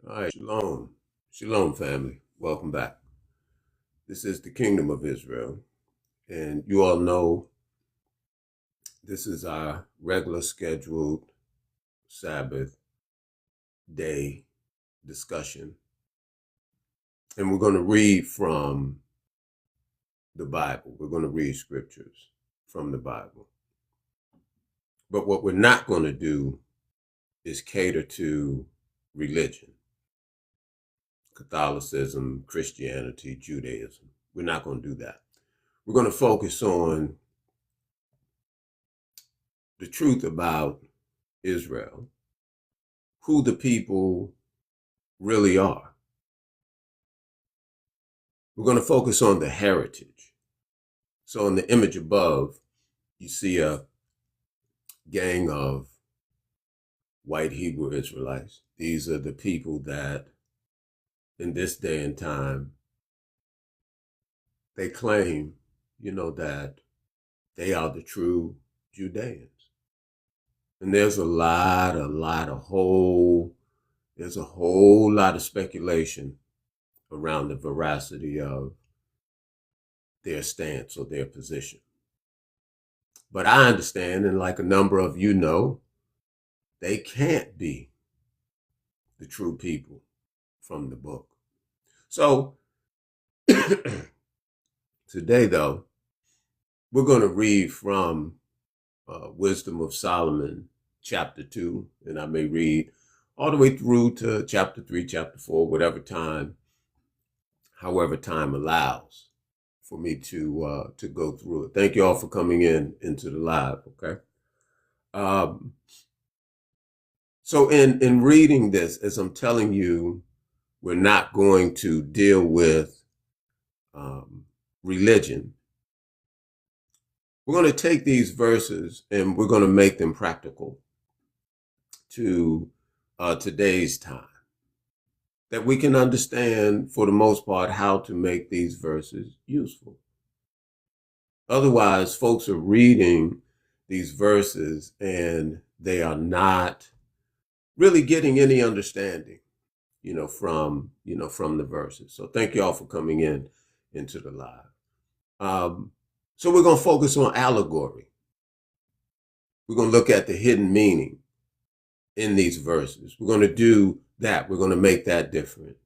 All right, shalom. Shalom, family. Welcome back. This is the Kingdom of Israel. And you all know this is our regular scheduled Sabbath day discussion. And we're going to read from the Bible. We're going to read scriptures from the Bible. But what we're not going to do is cater to religion, Catholicism, Christianity, Judaism. We're not going to do that. We're going to focus on the truth about Israel, who the people really are. We're going to focus on the heritage. So in the image above, you see a gang of white Hebrew Israelites. These are the people that in this day and time, they claim, that they are the true Judeans. And there's a whole lot of speculation around the veracity of their stance or their position. But I understand, and like a number of you know, they can't be the true people from the book. So today, though, we're going to read from Wisdom of Solomon, chapter 2, and I may read all the way through to chapter 3, chapter 4, however time allows for me to go through it. Thank you all for coming into the live, okay? So in reading this, as I'm telling you, we're not going to deal with religion. We're going to take these verses and we're going to make them practical to today's time, that we can understand, for the most part, how to make these verses useful. Otherwise, folks are reading these verses and they are not really getting any understanding, from the verses. So thank you all for coming into the live. So we're going to focus on allegory. We're going to look at the hidden meaning in these verses. We're going to do that. We're going to make that different.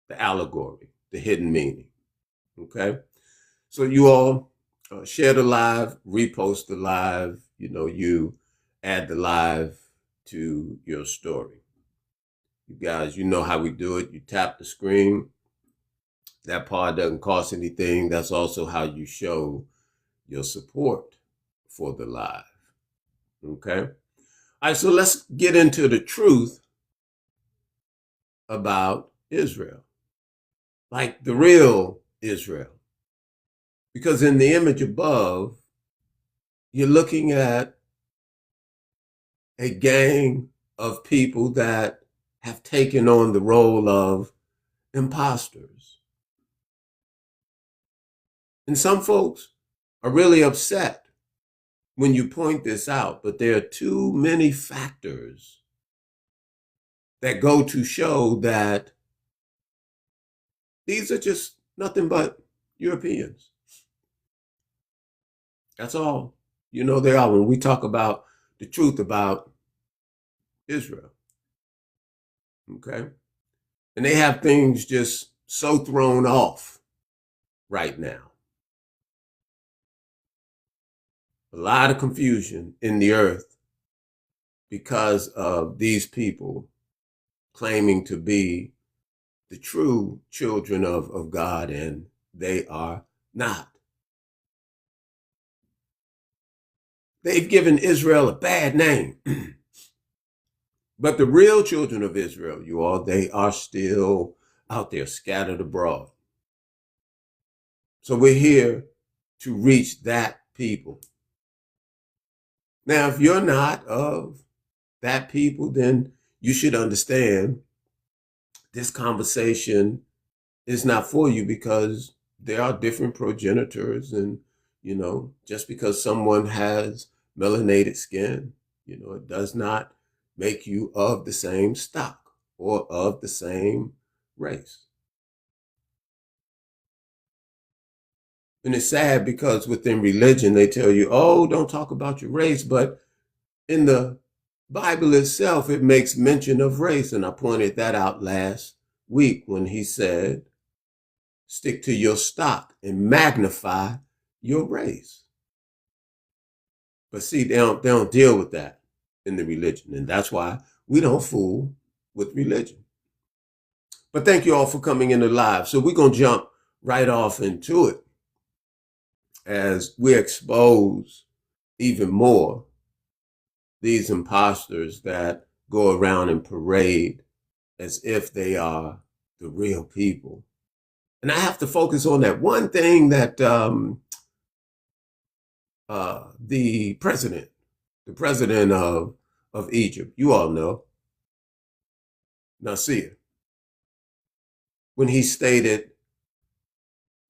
The allegory, the hidden meaning. Okay? So you all share the live, repost the live, you add the live to your story. You guys, you know how we do it. You tap the screen. That part doesn't cost anything. That's also how you show your support for the live. Okay? All right, so let's get into the truth about Israel. Like the real Israel. Because in the image above, you're looking at a gang of people that have taken on the role of imposters. And some folks are really upset when you point this out, but there are too many factors that go to show that these are just nothing but Europeans. That's all. They are when we talk about the truth about Israel. Okay? And they have things just so thrown off right now. A lot of confusion in the earth because of these people claiming to be the true children of God, and they are not. They've given Israel a bad name. But the real children of Israel, you all, they are still out there scattered abroad. So we're here to reach that people. Now, if you're not of that people, then you should understand this conversation is not for you, because there are different progenitors, and, just because someone has melanated skin, it does not make you of the same stock. or of the same race. And it's sad because within religion, they tell you, oh, don't talk about your race. But in the Bible itself, it makes mention of race. And I pointed that out last week when he said, stick to your stock and magnify your race. But see, they don't deal with that in the religion. And that's why we don't fool with religion. But thank you all for coming into live. So we're going to jump right off into it as we expose even more these imposters that go around and parade as if they are the real people. And I have to focus on that one thing that the president of Egypt, you all know, Nasser, when he stated,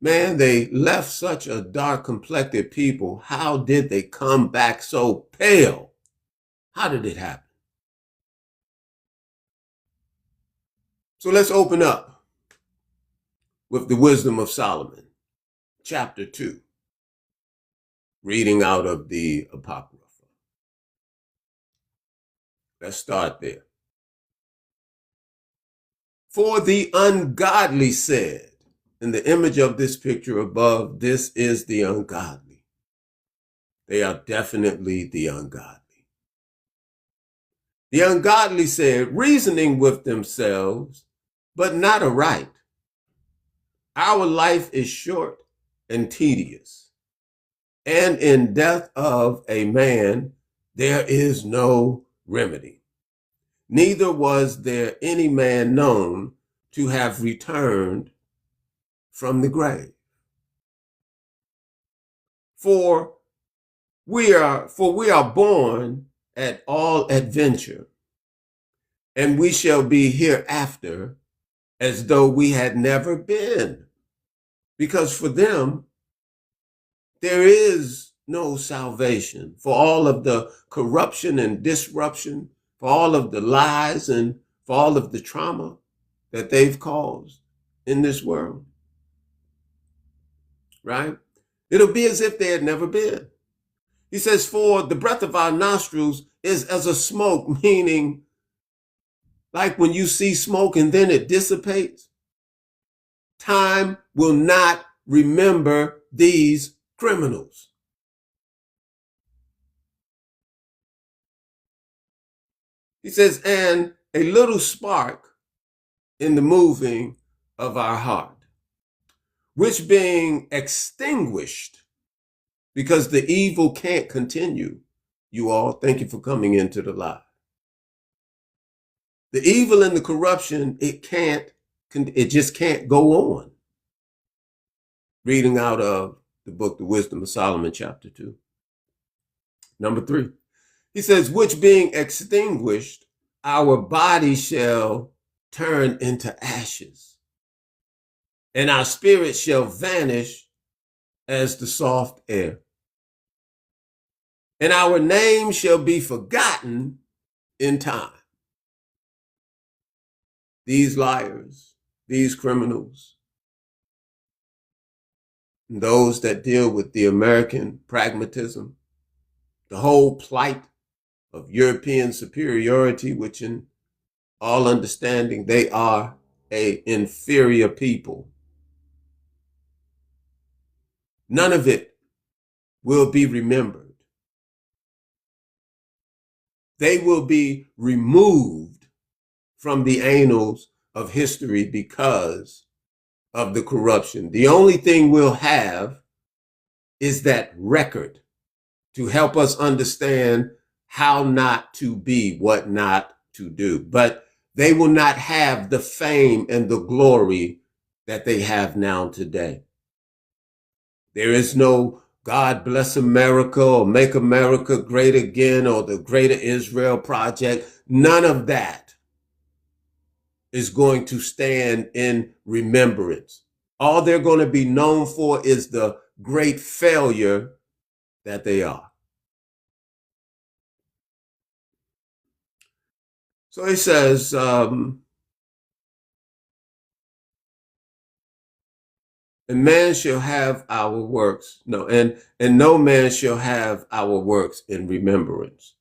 man, they left such a dark complected people. How did they come back so pale? How did it happen? So let's open up with the Wisdom of Solomon, chapter 2, reading out of the Apocrypha. Let's start there. For the ungodly said, in the image of this picture above, this is the ungodly. They are definitely the ungodly. The ungodly said, reasoning with themselves, but not aright. Our life is short and tedious, and in death of a man there is no remedy. Neither was there any man known to have returned from the grave. For we are born at all adventure, and we shall be hereafter as though we had never been. Because for them, there is no salvation for all of the corruption and disruption, for all of the lies and for all of the trauma that they've caused in this world. Right? It'll be as if they had never been. He says, for the breath of our nostrils is as a smoke, meaning like when you see smoke and then it dissipates. Time will not remember these criminals. He says, and a little spark in the moving of our heart, which being extinguished, because the evil can't continue. You all, thank you for coming into the live. The evil and the corruption, it just can't go on. Reading out of the book, The Wisdom of Solomon, chapter 2. Number 3. He says, which being extinguished, our body shall turn into ashes, and our spirit shall vanish as the soft air. And our name shall be forgotten in time. These liars, these criminals, and those that deal with the American pragmatism, the whole plight of European superiority, which in all understanding, they are an inferior people. None of it will be remembered. They will be removed from the annals of history because of the corruption. The only thing we'll have is that record to help us understand how not to be, what not to do. But they will not have the fame and the glory that they have now today. There is no God Bless America or Make America Great Again or the Greater Israel Project. None of that is going to stand in remembrance. All they're going to be known for is the great failure that they are. So he says, And man shall have our works. No, and no man shall have our works in remembrance.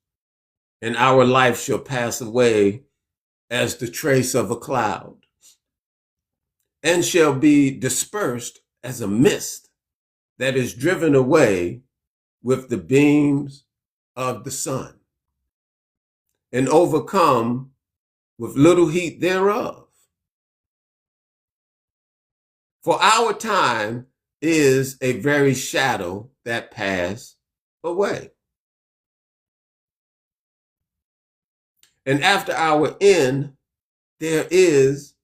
And our life shall pass away as the trace of a cloud, and shall be dispersed as a mist that is driven away with the beams of the sun, and overcome with little heat thereof. For our time is a very shadow that pass away. And after our end, there is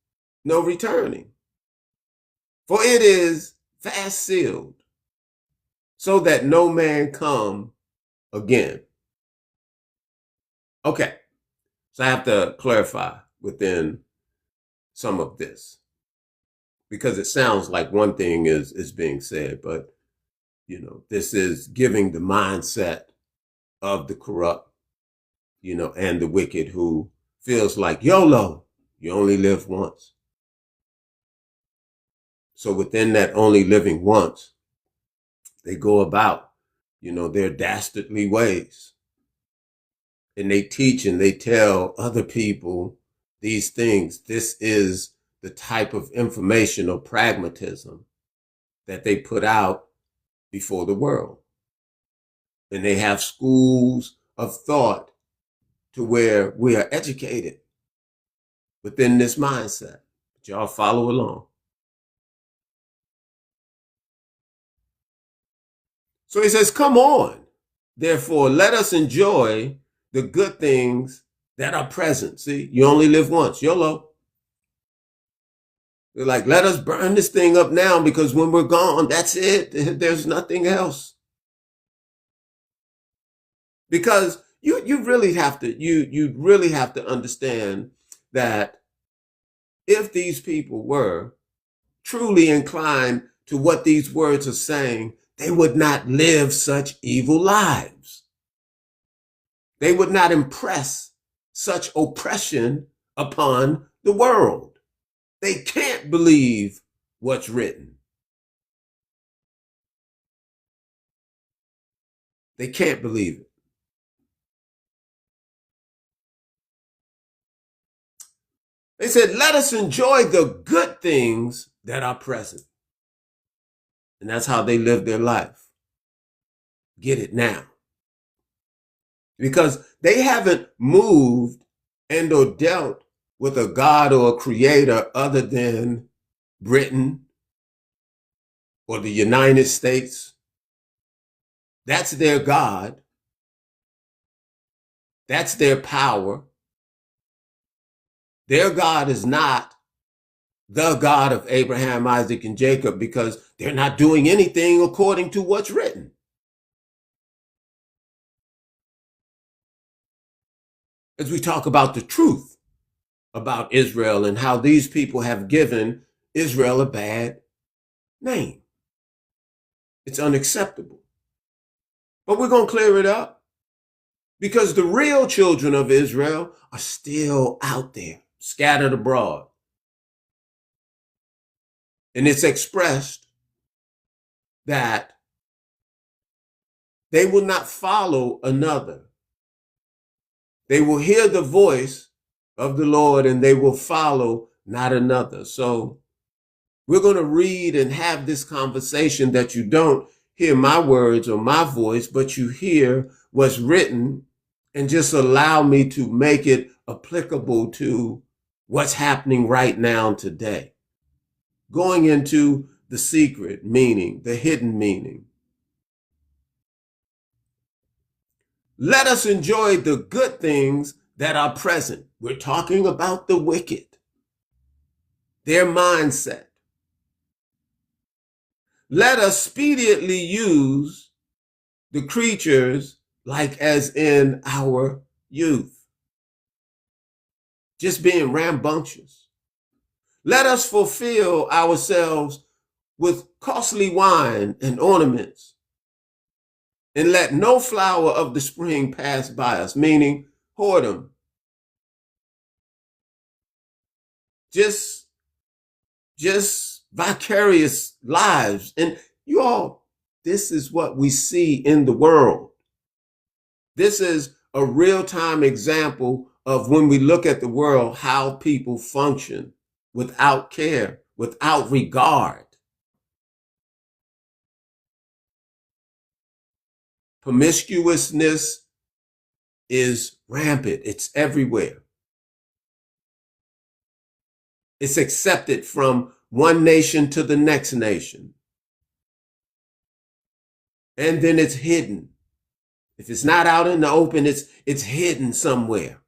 no returning. For it is fast sealed, so that no man come again. Okay, so I have to clarify within some of this, because it sounds like one thing is being said, but this is giving the mindset of the corrupt, and the wicked, who feels like YOLO, you only live once. So within that only living once, they go about, their dastardly ways. And they teach and they tell other people these things. This is the type of information or pragmatism that they put out before the world. And they have schools of thought to where we are educated within this mindset. But y'all follow along. So he says, come on, therefore, let us enjoy the good things that are present. See, you only live once, YOLO. They're like, let us burn this thing up now, because when we're gone, that's it. There's nothing else. Because you really have to understand that if these people were truly inclined to what these words are saying, they would not live such evil lives. They would not impress such oppression upon the world. They can't believe what's written. They can't believe it. They said, let us enjoy the good things that are present. And that's how they live their life. Get it now. Because they haven't moved and or dealt with a God or a creator other than Britain or the United States. That's their God. That's their power. Their God is not the God of Abraham, Isaac, and Jacob, because they're not doing anything according to what's written. As we talk about the truth about Israel and how these people have given Israel a bad name. It's unacceptable. But we're going to clear it up, because the real children of Israel are still out there, scattered abroad. And it's expressed that they will not follow another. They will hear the voice of the Lord and they will follow not another. So we're going to read and have this conversation that you don't hear my words or my voice, but you hear what's written, and just allow me to make it applicable to what's happening right now today. Going into the secret meaning, the hidden meaning. Let us enjoy the good things that are present. We're talking about the wicked, their mindset. Let us speedily use the creatures like as in our youth, just being rambunctious. Let us fulfill ourselves with costly wine and ornaments, and let no flower of the spring pass by us, meaning whoredom. Just vicarious lives. And you all, this is what we see in the world. This is a real-time example of when we look at the world, how people function without care, without regard. Promiscuousness is rampant. It's everywhere. It's accepted from one nation to the next nation. And then it's hidden. If it's not out in the open, it's hidden somewhere.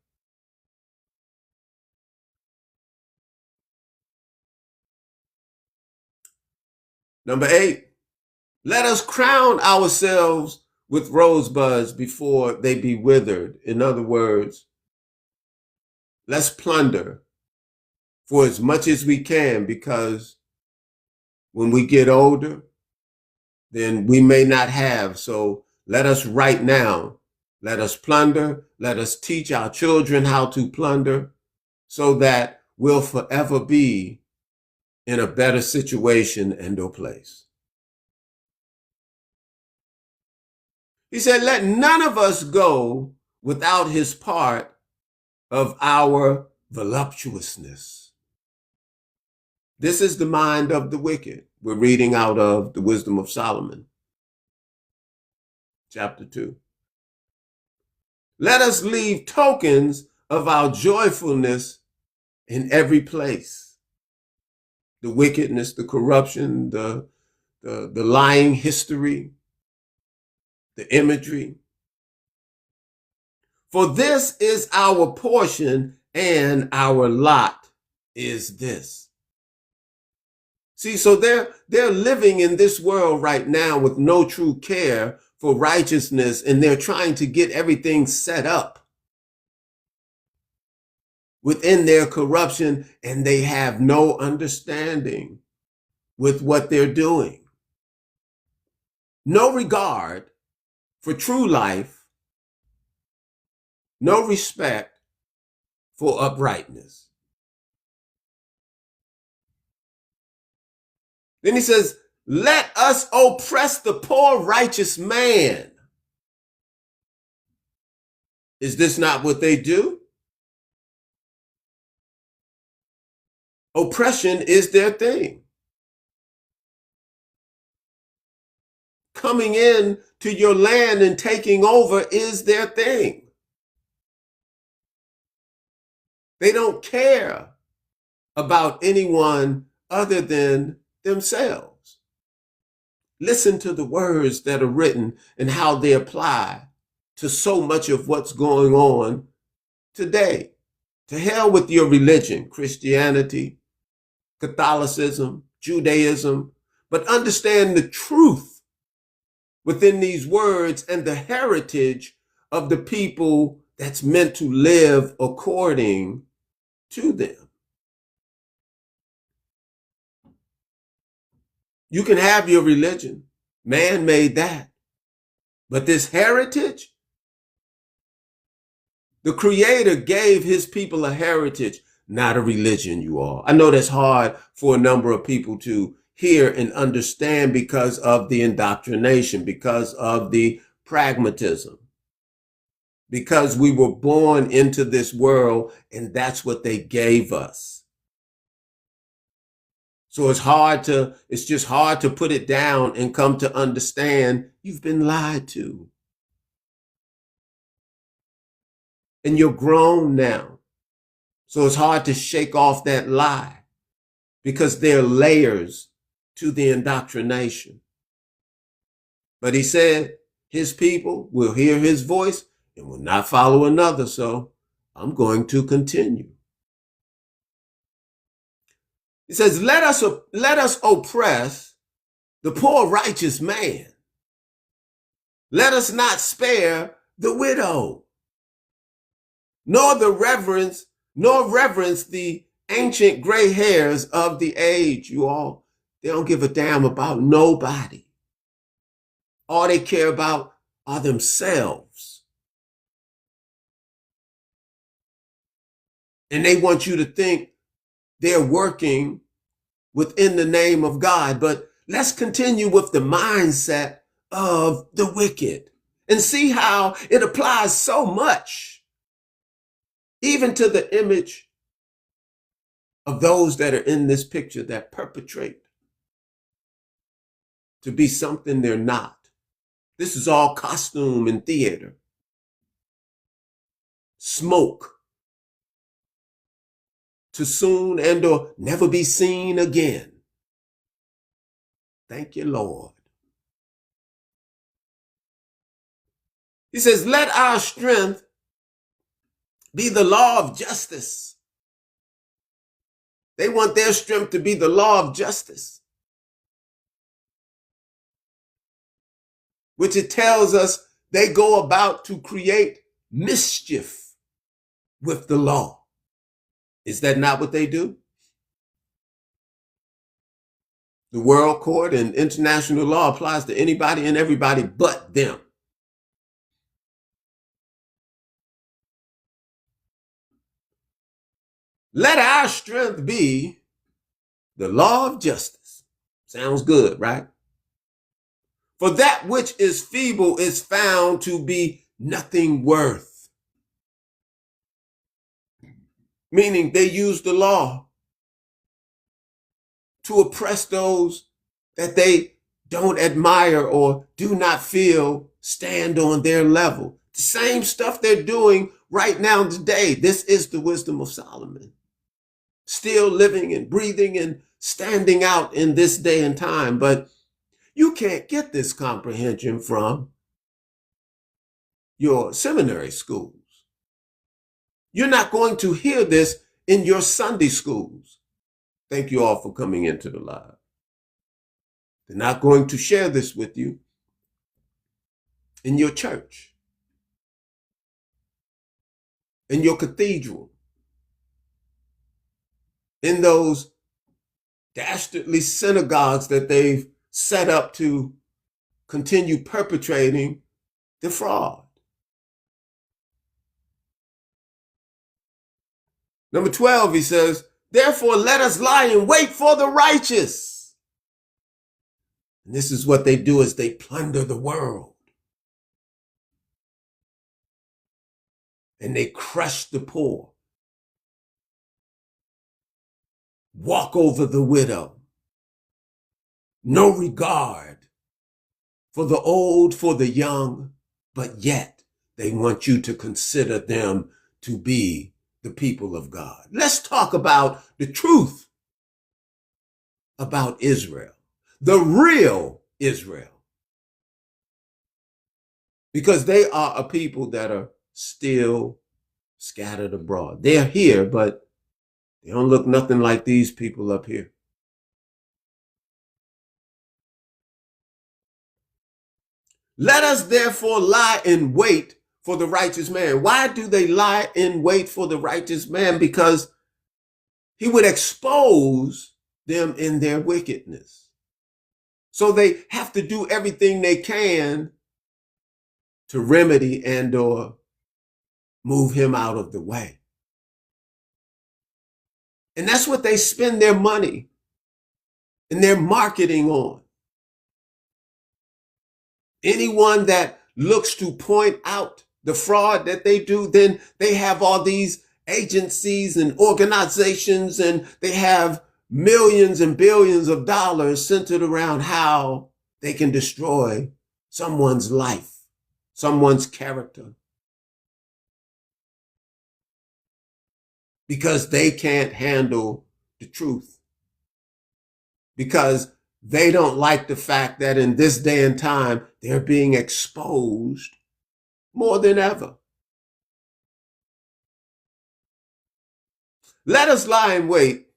Number 8, let us crown ourselves with rosebuds before they be withered. In other words, let's plunder for as much as we can, because when we get older, then we may not have. So let us right now, let us plunder, let us teach our children how to plunder, so that we'll forever be in a better situation and or place. He said, let none of us go without his part of our voluptuousness. This is the mind of the wicked. We're reading out of the Wisdom of Solomon, chapter 2. Let us leave tokens of our joyfulness in every place. The wickedness, the corruption, the lying history, the imagery. For this is our portion, and our lot is this. See, so they're living in this world right now with no true care for righteousness, and they're trying to get everything set up within their corruption, and they have no understanding with what they're doing. No regard for true life, no respect for uprightness. Then he says, let us oppress the poor righteous man. Is this not what they do? Oppression is their thing. Coming in to your land and taking over is their thing. They don't care about anyone other than themselves. Listen to the words that are written and how they apply to so much of what's going on today. To hell with your religion, Christianity, Catholicism, Judaism, but understand the truth within these words and the heritage of the people that's meant to live according to them. You can have your religion. Man made that. But this heritage, the Creator gave his people a heritage, not a religion, you all. I know that's hard for a number of people to hear and understand because of the indoctrination, because of the pragmatism, because we were born into this world and that's what they gave us. So it's just hard to put it down and come to understand you've been lied to. And you're grown now. So it's hard to shake off that lie because there are layers to the indoctrination. But he said his people will hear his voice and will not follow another. So I'm going to continue. He says, let us oppress the poor righteous man. Let us not spare the widow, nor reverence the ancient gray hairs of the age, you all. They don't give a damn about nobody. All they care about are themselves. And they want you to think they're working within the name of God. But let's continue with the mindset of the wicked and see how it applies so much, even to the image of those that are in this picture that perpetrate to be something they're not. This is all costume and theater. Smoke to soon and or never be seen again. Thank you, Lord. He says, let our strength be the law of justice. They want their strength to be the law of justice, which it tells us they go about to create mischief with the law. Is that not what they do? The world court and international law applies to anybody and everybody but them. Let our strength be the law of justice. Sounds good, right? For that which is feeble is found to be nothing worth. Meaning they use the law to oppress those that they don't admire or do not feel stand on their level. The same stuff they're doing right now today. This is the wisdom of Solomon. Still living and breathing and standing out in this day and time. But you can't get this comprehension from your seminary schools. You're not going to hear this in your Sunday schools. Thank you all for coming into the live. They're not going to share this with you in your church, in your cathedral, in those dastardly synagogues that they've set up to continue perpetrating the fraud. Number 12, he says, therefore let us lie in wait for the righteous. And this is what they do, is they plunder the world. And they crush the poor. Walk over the widow. No regard for the old, for the young, but yet they want you to consider them to be the people of God. Let's talk about the truth about Israel, the real Israel, because they are a people that are still scattered abroad. They're here, but they don't look nothing like these people up here. Let us therefore lie in wait for the righteous man. Why do they lie in wait for the righteous man? Because he would expose them in their wickedness. So they have to do everything they can to remedy and or move him out of the way. And that's what they spend their money and their marketing on. Anyone that looks to point out the fraud that they do, then they have all these agencies and organizations, and they have millions and billions of dollars centered around how they can destroy someone's life, someone's character, because they can't handle the truth, because they don't like the fact that in this day and time, they're being exposed more than ever. Let us lie in wait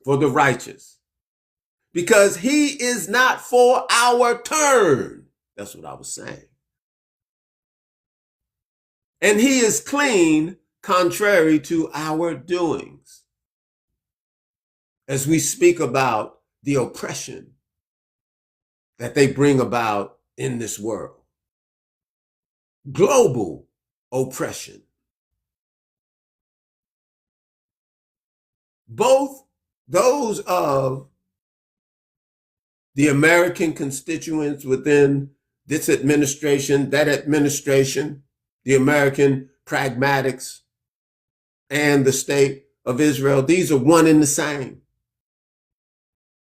for the righteous, because he is not for our turn. That's what I was saying. And he is clean, contrary to our doings. As we speak about the oppression that they bring about in this world. Global oppression. Both those of the American constituents within this administration, that administration, the American pragmatics, and the state of Israel, these are one and the same.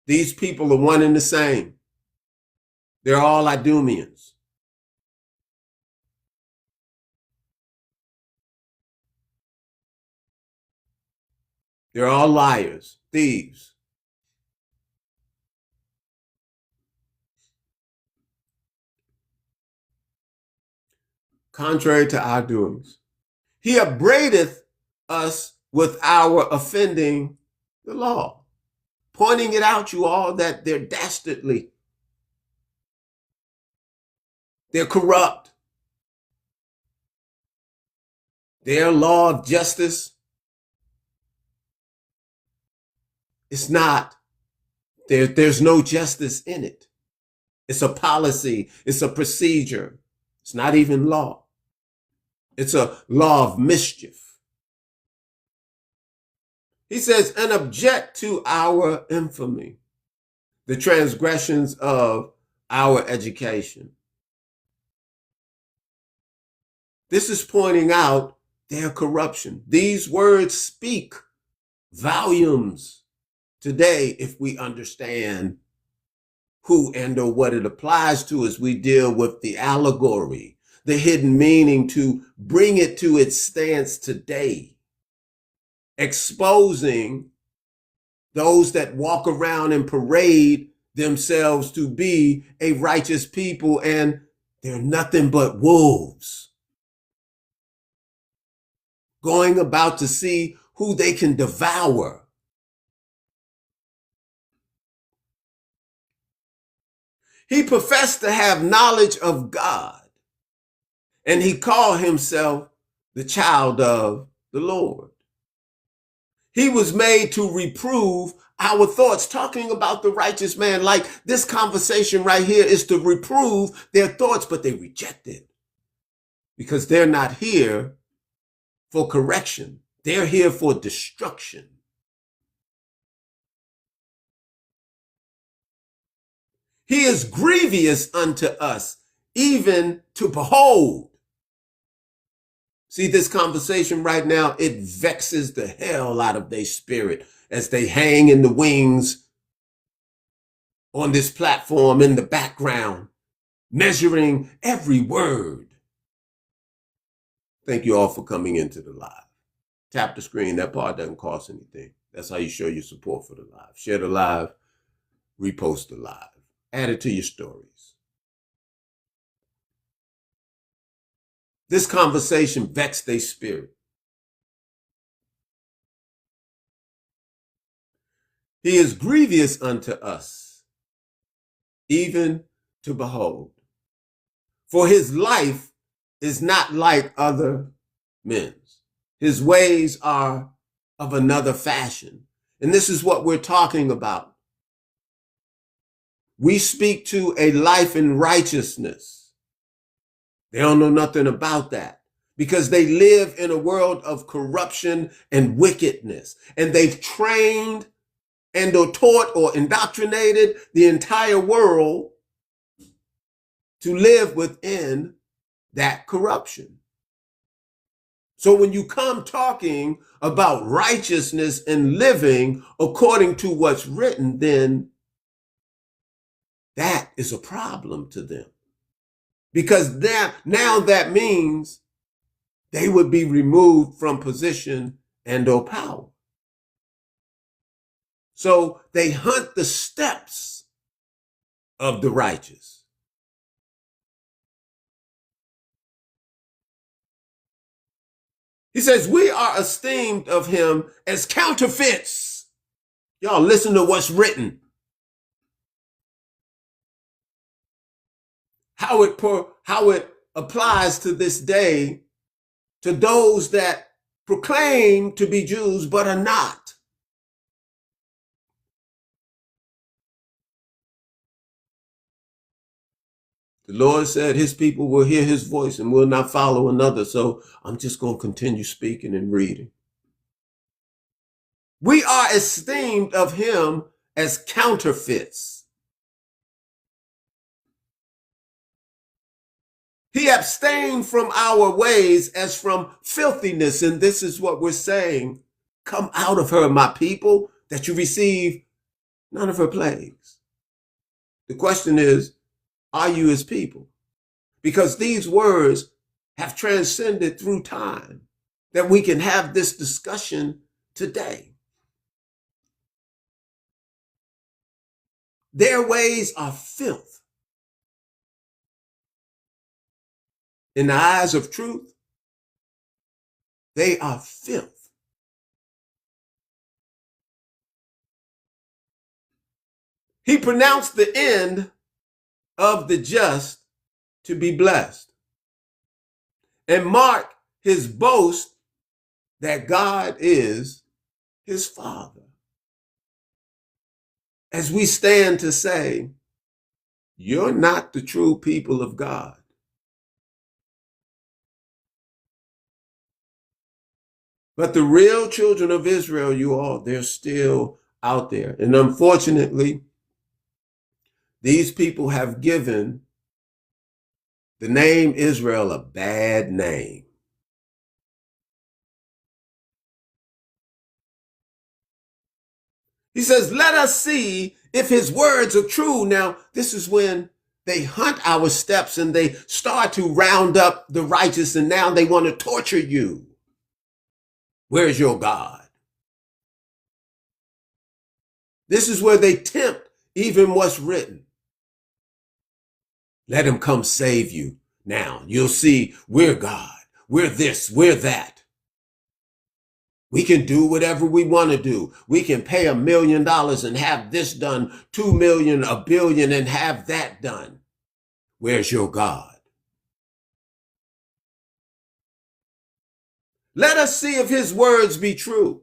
These people are one and the same. They're all Idumeans. They're all liars, thieves. Contrary to our doings. He upbraideth us with our offending the law, pointing it out, you all, that they're dastardly. They're corrupt. Their law of justice, it's not, there's no justice in it. It's a policy. It's a procedure. It's not even law. It's a law of mischief. He says, and object to our infamy, the transgressions of our education. This is pointing out their corruption. These words speak volumes today if we understand who and or what it applies to as we deal with the allegory, the hidden meaning, to bring it to its stance today, exposing those that walk around and parade themselves to be a righteous people, and they're nothing but wolves, going about to see who they can devour. He professed to have knowledge of God, and he called himself the child of the Lord. He was made to reprove our thoughts, talking about the righteous man. Like this conversation right here is to reprove their thoughts, but they reject it because they're not here for correction. They're here for destruction. He is grievous unto us, even to behold. See, this conversation right now, it vexes the hell out of their spirit as they hang in the wings on this platform in the background, measuring every word. Thank you all for coming into the live. Tap the screen. That part doesn't cost anything. That's how you show your support for the live. Share the live, repost the live. Add it to your stories. This conversation vexed their spirit. He is grievous unto us, even to behold. For his life is not like other men's. His ways are of another fashion. And this is what we're talking about. We speak to a life in righteousness. They don't know nothing about that because they live in a world of corruption and wickedness. And they've trained and or taught or indoctrinated the entire world to live within that corruption. So when you come talking about righteousness and living according to what's written, then that is a problem to them. Because now that means they would be removed from position and or power. So they hunt the steps of the righteous. He says, we are esteemed of him as counterfeits. Y'all listen to what's written. How it applies to this day to those that proclaim to be Jews but are not. The Lord said his people will hear his voice and will not follow another. So I'm just going to continue speaking and reading. We are esteemed of him as counterfeits. He abstained from our ways as from filthiness. And this is what we're saying. Come out of her, my people, that you receive none of her plagues. The question is, are you his people? Because these words have transcended through time, that we can have this discussion today. Their ways are filth. In the eyes of truth, they are filth. He pronounced the end of the just to be blessed, and marked his boast that God is his Father. As we stand to say, you're not the true people of God. But the real children of Israel, you all, they're still out there. And unfortunately, these people have given the name Israel a bad name. He says, let us see if his words are true. Now, this is when they hunt our steps and they start to round up the righteous, and now they want to torture you. Where's your God? This is where they tempt even what's written. Let him come save you. Now, you'll see we're God. We're this, we're that. We can do whatever we want to do. We can pay $1 million and have this done, 2 million, 1 billion, and have that done. Where's your God? Let us see if his words be true.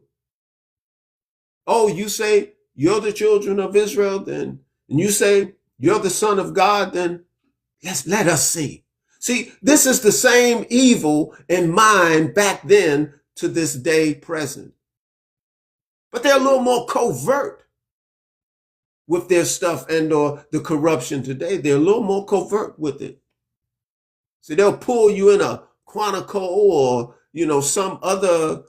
Oh, you say you're the children of Israel, then, and you say you're the Son of God, then let us see. See, this is the same evil in mind back then to this day present. But they're a little more covert with their stuff and or the corruption today. They're a little more covert with it. So they'll pull you in a Quantico or, some other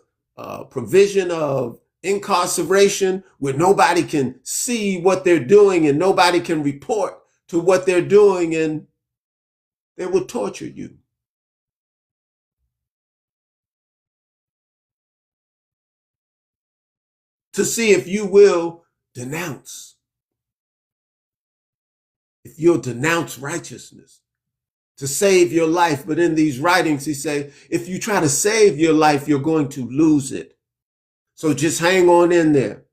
provision of incarceration where nobody can see what they're doing and nobody can report to what they're doing, and they will torture you. To see if you will denounce. If you'll denounce righteousness to save your life. But in these writings, he say, if you try to save your life, you're going to lose it. So just hang on in there.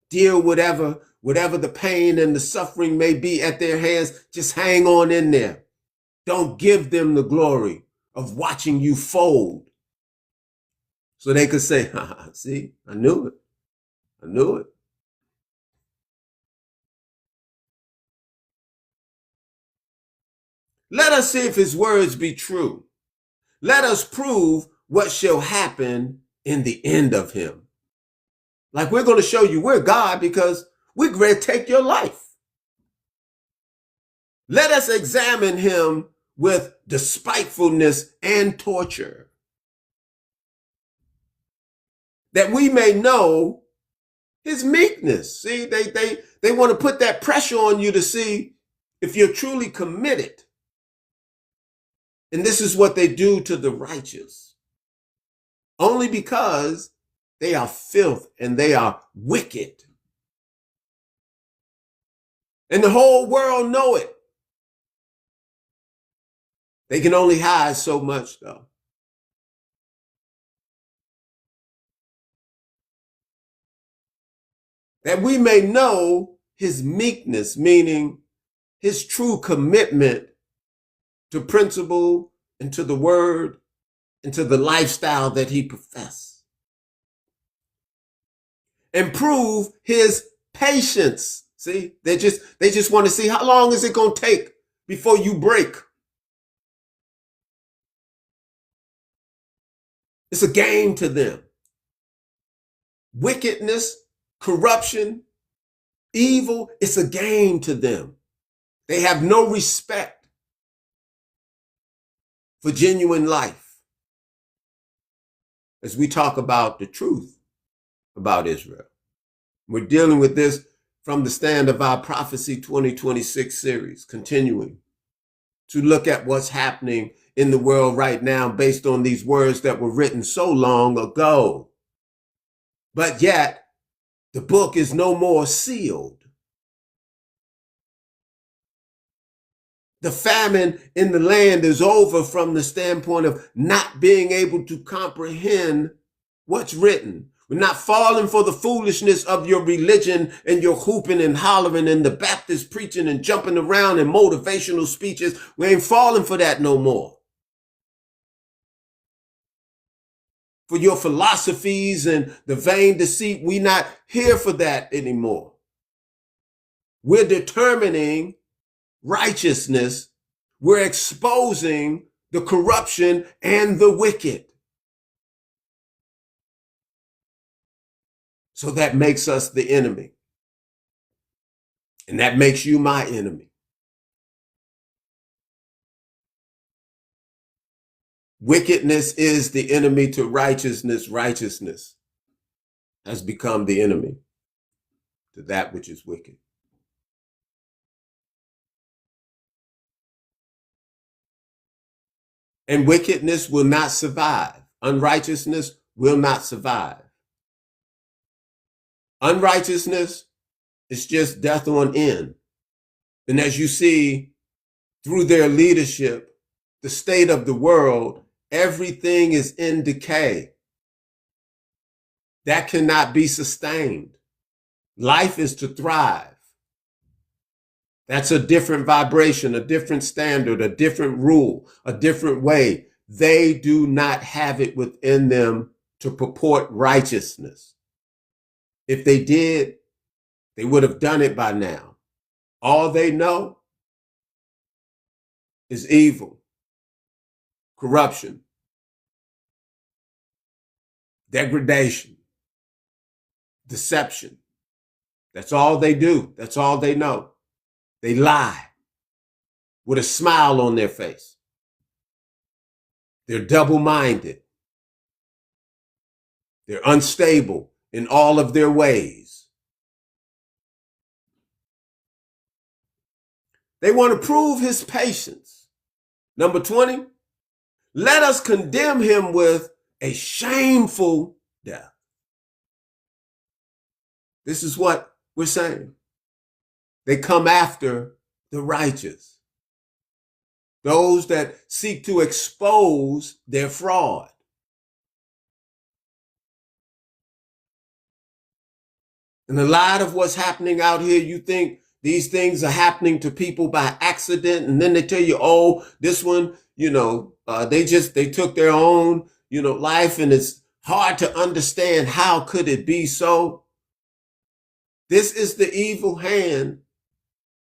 Deal whatever the pain and the suffering may be at their hands. Just hang on in there. Don't give them the glory of watching you fold. So they could say, see, I knew it. I knew it. Let us see if his words be true. Let us prove what shall happen in the end of him. Like, we're going to show you we're God because we're going to take your life. Let us examine him with despitefulness and torture, that we may know his meekness. See, they want to put that pressure on you to see if you're truly committed. And this is what they do to the righteous, only because they are filth and they are wicked. And the whole world know it. They can only hide so much, though. That we may know his meekness, meaning his true commitment to principle and to the word and to the lifestyle that he professed. And prove his patience. See, they just want to see how long is it going to take before you break. It's a game to them. wickedness, corruption, evil, it's a game to them. They have no respect for genuine life. As we talk about the truth about Israel, we're dealing with this from the stand of our Prophecy 2026 series, continuing to look at what's happening in the world right now based on these words that were written so long ago. But yet, the book is no more sealed. The famine in the land is over from the standpoint of not being able to comprehend what's written. We're not falling for the foolishness of your religion and your hooping and hollering and the Baptist preaching and jumping around and motivational speeches. We ain't falling for that no more. For your philosophies and the vain deceit, we're not here for that anymore. We're determining righteousness. We're exposing the corruption and the wicked. So that makes us the enemy. And that makes you my enemy. Wickedness is the enemy to righteousness. Righteousness has become the enemy to that which is wicked. And wickedness will not survive. Unrighteousness will not survive. Unrighteousness is just death on end. And as you see through their leadership, the state of the world, everything is in decay. That cannot be sustained. Life is to thrive. That's a different vibration, a different standard, a different rule, a different way. They do not have it within them to purport righteousness. If they did, they would have done it by now. All they know is evil, corruption, degradation, deception. That's all they do. That's all they know. They lie with a smile on their face. They're double-minded. They're unstable in all of their ways. They want to prove his patience. Number 20, let us condemn him with a shameful death. This is what we're saying. They come after the righteous, those that seek to expose their fraud. And a lot of what's happening out here, you think these things are happening to people by accident, and then they tell you, oh, this one, they took their own, life, and it's hard to understand how could it be so. This is the evil hand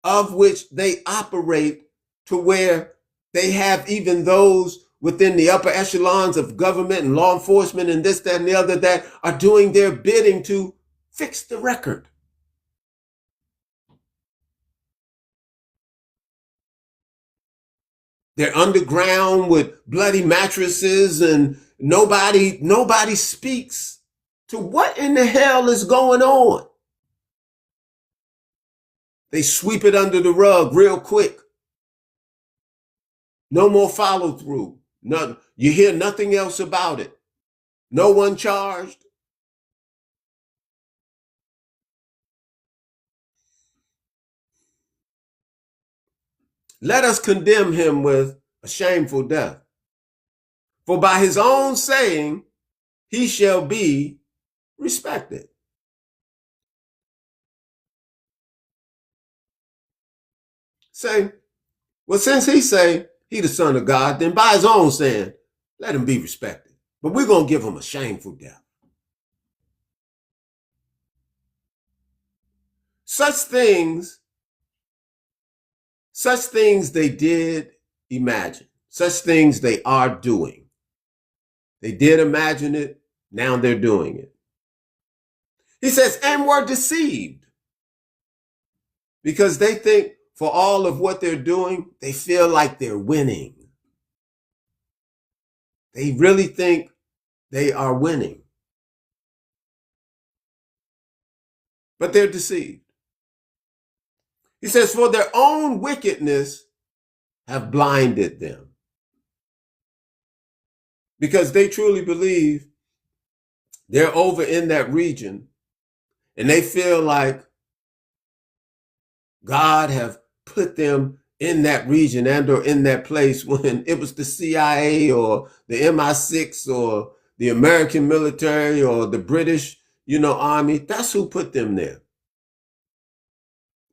of which they operate, to where they have even those within the upper echelons of government and law enforcement and this, that, and the other that are doing their bidding to fix the record. They're underground with bloody mattresses, and nobody speaks to what in the hell is going on. They sweep it under the rug real quick. No more follow through. None. You hear nothing else about it. No one charged. Let us condemn him with a shameful death. For by his own saying, he shall be respected. Say, well, since he say he the son of God, then by his own saying, let him be respected. But we're going to give him a shameful death. Such things they did imagine. Such things they are doing. They did imagine it. Now they're doing it. He says, and were deceived, because they think for all of what they're doing, they feel like they're winning. They really think they are winning. But they're deceived. He says, for their own wickedness have blinded them. Because they truly believe they're over in that region and they feel like God have put them in that region and or in that place when it was the CIA or the MI6 or the American military or the British, army. That's who put them there.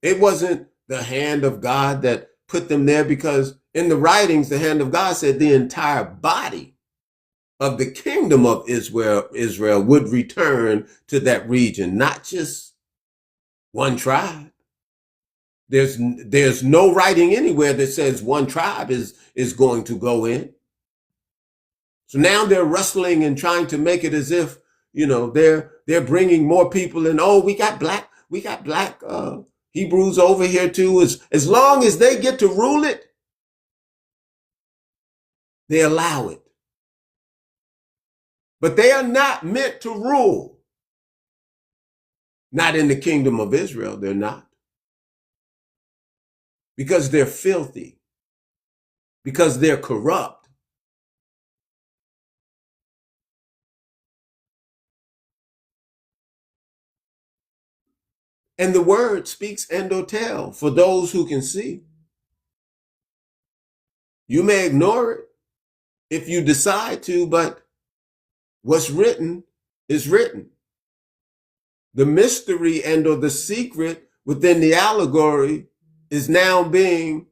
It wasn't the hand of God that put them there, because in the writings, the hand of God said the entire body of the kingdom of Israel would return to that region, not just one tribe. There's no writing anywhere that says one tribe is going to go in. So now they're wrestling and trying to make it as if, they're bringing more people in. Oh, we got black Hebrews over here too. As long as they get to rule it, they allow it. But they are not meant to rule. Not in the kingdom of Israel, they're not. Because they're filthy. Because they're corrupt. And the word speaks endotel for those who can see. You may ignore it if you decide to, but what's written is written. The mystery and or the secret within the allegory is now being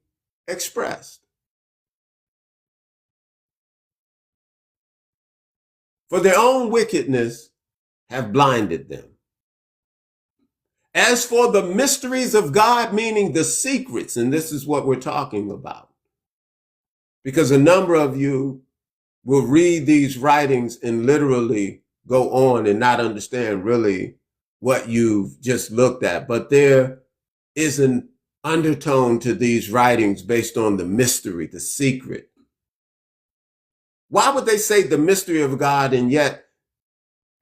expressed. For their own wickedness have blinded them. As for the mysteries of God, meaning the secrets, and this is what we're talking about, because a number of you will read these writings and literally go on and not understand really what you've just looked at. But there is an undertone to these writings based on the mystery, the secret. Why would they say the mystery of God, and yet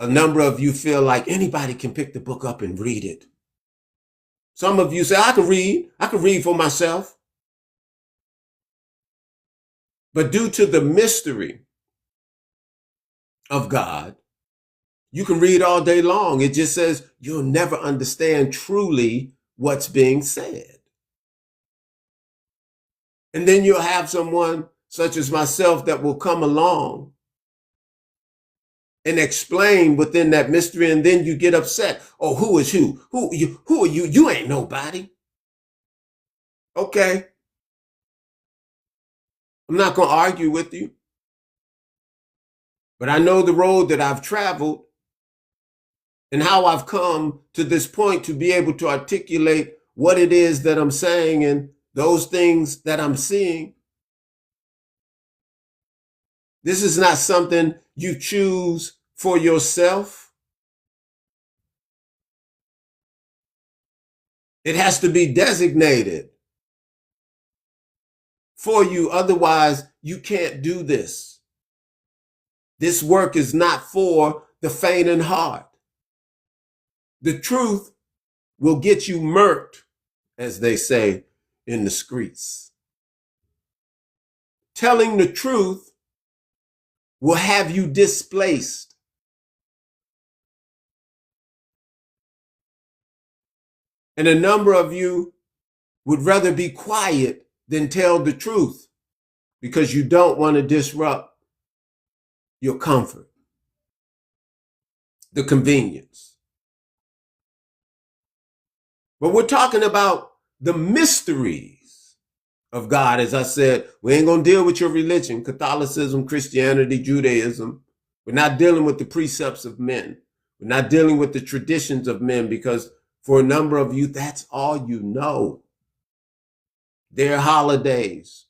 a number of you feel like anybody can pick the book up and read it? Some of you say, I can read for myself. But due to the mystery of God, you can read all day long. It just says you'll never understand truly what's being said. And then you'll have someone such as myself that will come along and explain within that mystery, and then you get upset. Oh, who is who? Who are you? You ain't nobody. Okay. I'm not going to argue with you. But I know the road that I've traveled and how I've come to this point to be able to articulate what it is that I'm saying and those things that I'm seeing. This is not something you choose for yourself. It has to be designated for you. Otherwise, you can't do this. This work is not for the faint in heart. The truth will get you murked, as they say in the streets. Telling the truth will have you displaced. And a number of you would rather be quiet than tell the truth because you don't want to disrupt your comfort, the convenience. But we're talking about the mysteries of God. As I said, we ain't going to deal with your religion, Catholicism, Christianity, Judaism. We're not dealing with the precepts of men. We're not dealing with the traditions of men, because for a number of you, that's all you know. Their holidays,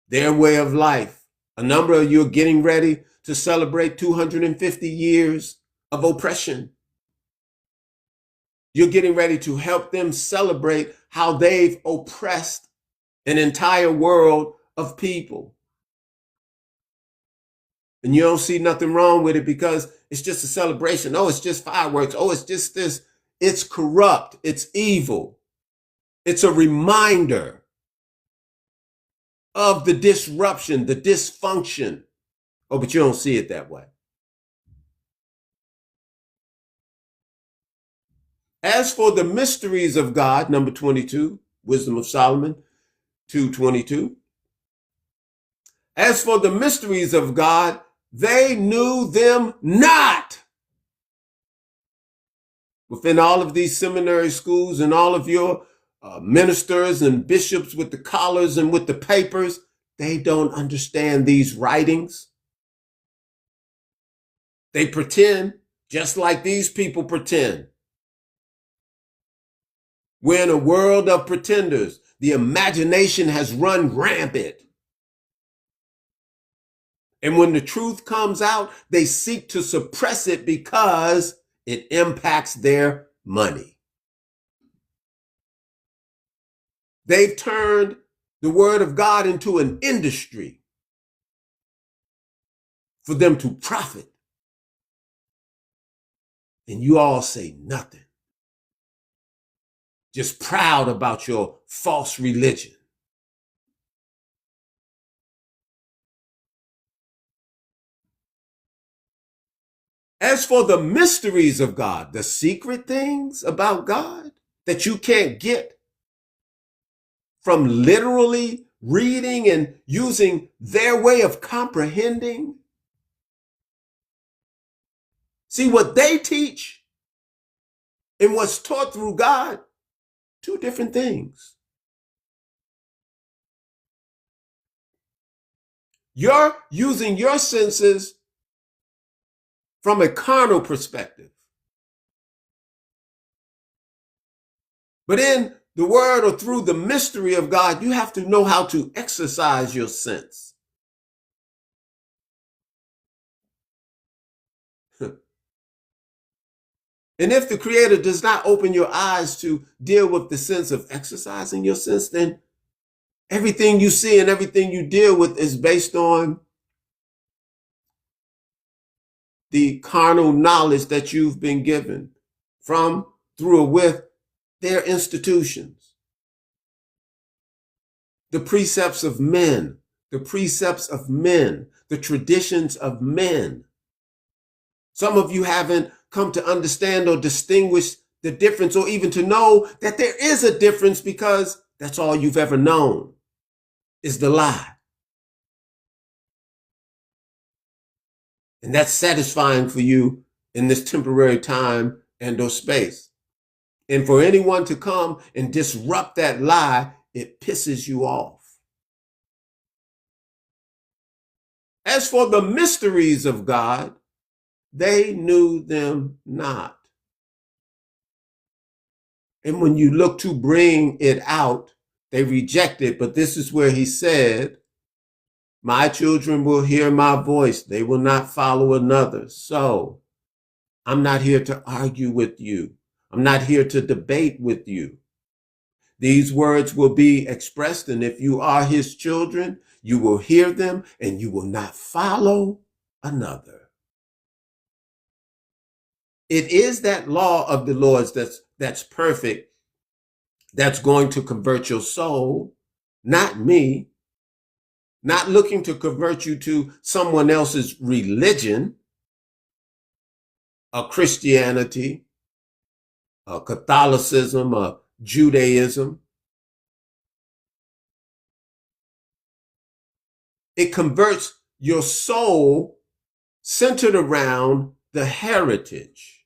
their way of life. A number of you are getting ready to celebrate 250 years of oppression. You're getting ready to help them celebrate how they've oppressed an entire world of people. And you don't see nothing wrong with it because it's just a celebration. Oh, it's just fireworks. Oh, it's just this. It's corrupt. It's evil. It's a reminder of the disruption, the dysfunction. Oh, but you don't see it that way. As for the mysteries of God, number 22, Wisdom of Solomon 2:22. As for the mysteries of God, they knew them not. Within all of these seminary schools and all of your ministers and bishops with the collars and with the papers, they don't understand these writings. They pretend just like these people pretend. We're in a world of pretenders. The imagination has run rampant. And when the truth comes out, they seek to suppress it because it impacts their money. They've turned the word of God into an industry for them to profit. And you all say nothing. Just proud about your false religion. As for the mysteries of God, the secret things about God that you can't get from literally reading and using their way of comprehending. See, what they teach and what's taught through God, two different things. You're using your senses from a carnal perspective. But in the word or through the mystery of God, you have to know how to exercise your sense. And if the Creator does not open your eyes to deal with the sense of exercising your sense, then everything you see and everything you deal with is based on the carnal knowledge that you've been given from, through, or with their institutions. The precepts of men, the precepts of men, the traditions of men. Some of you haven't come to understand or distinguish the difference, or even to know that there is a difference, because that's all you've ever known is the lie. And that's satisfying for you in this temporary time and or space. And for anyone to come and disrupt that lie, it pisses you off. As for the mysteries of God, they knew them not. And when you look to bring it out, they reject it. But this is where he said, my children will hear my voice. They will not follow another. So I'm not here to argue with you. I'm not here to debate with you. These words will be expressed, and if you are his children, you will hear them and you will not follow another. It is that law of the Lord's that's perfect, that's going to convert your soul, not me. Not looking to convert you to someone else's religion, a Christianity, a Catholicism, a Judaism. It converts your soul centered around the heritage,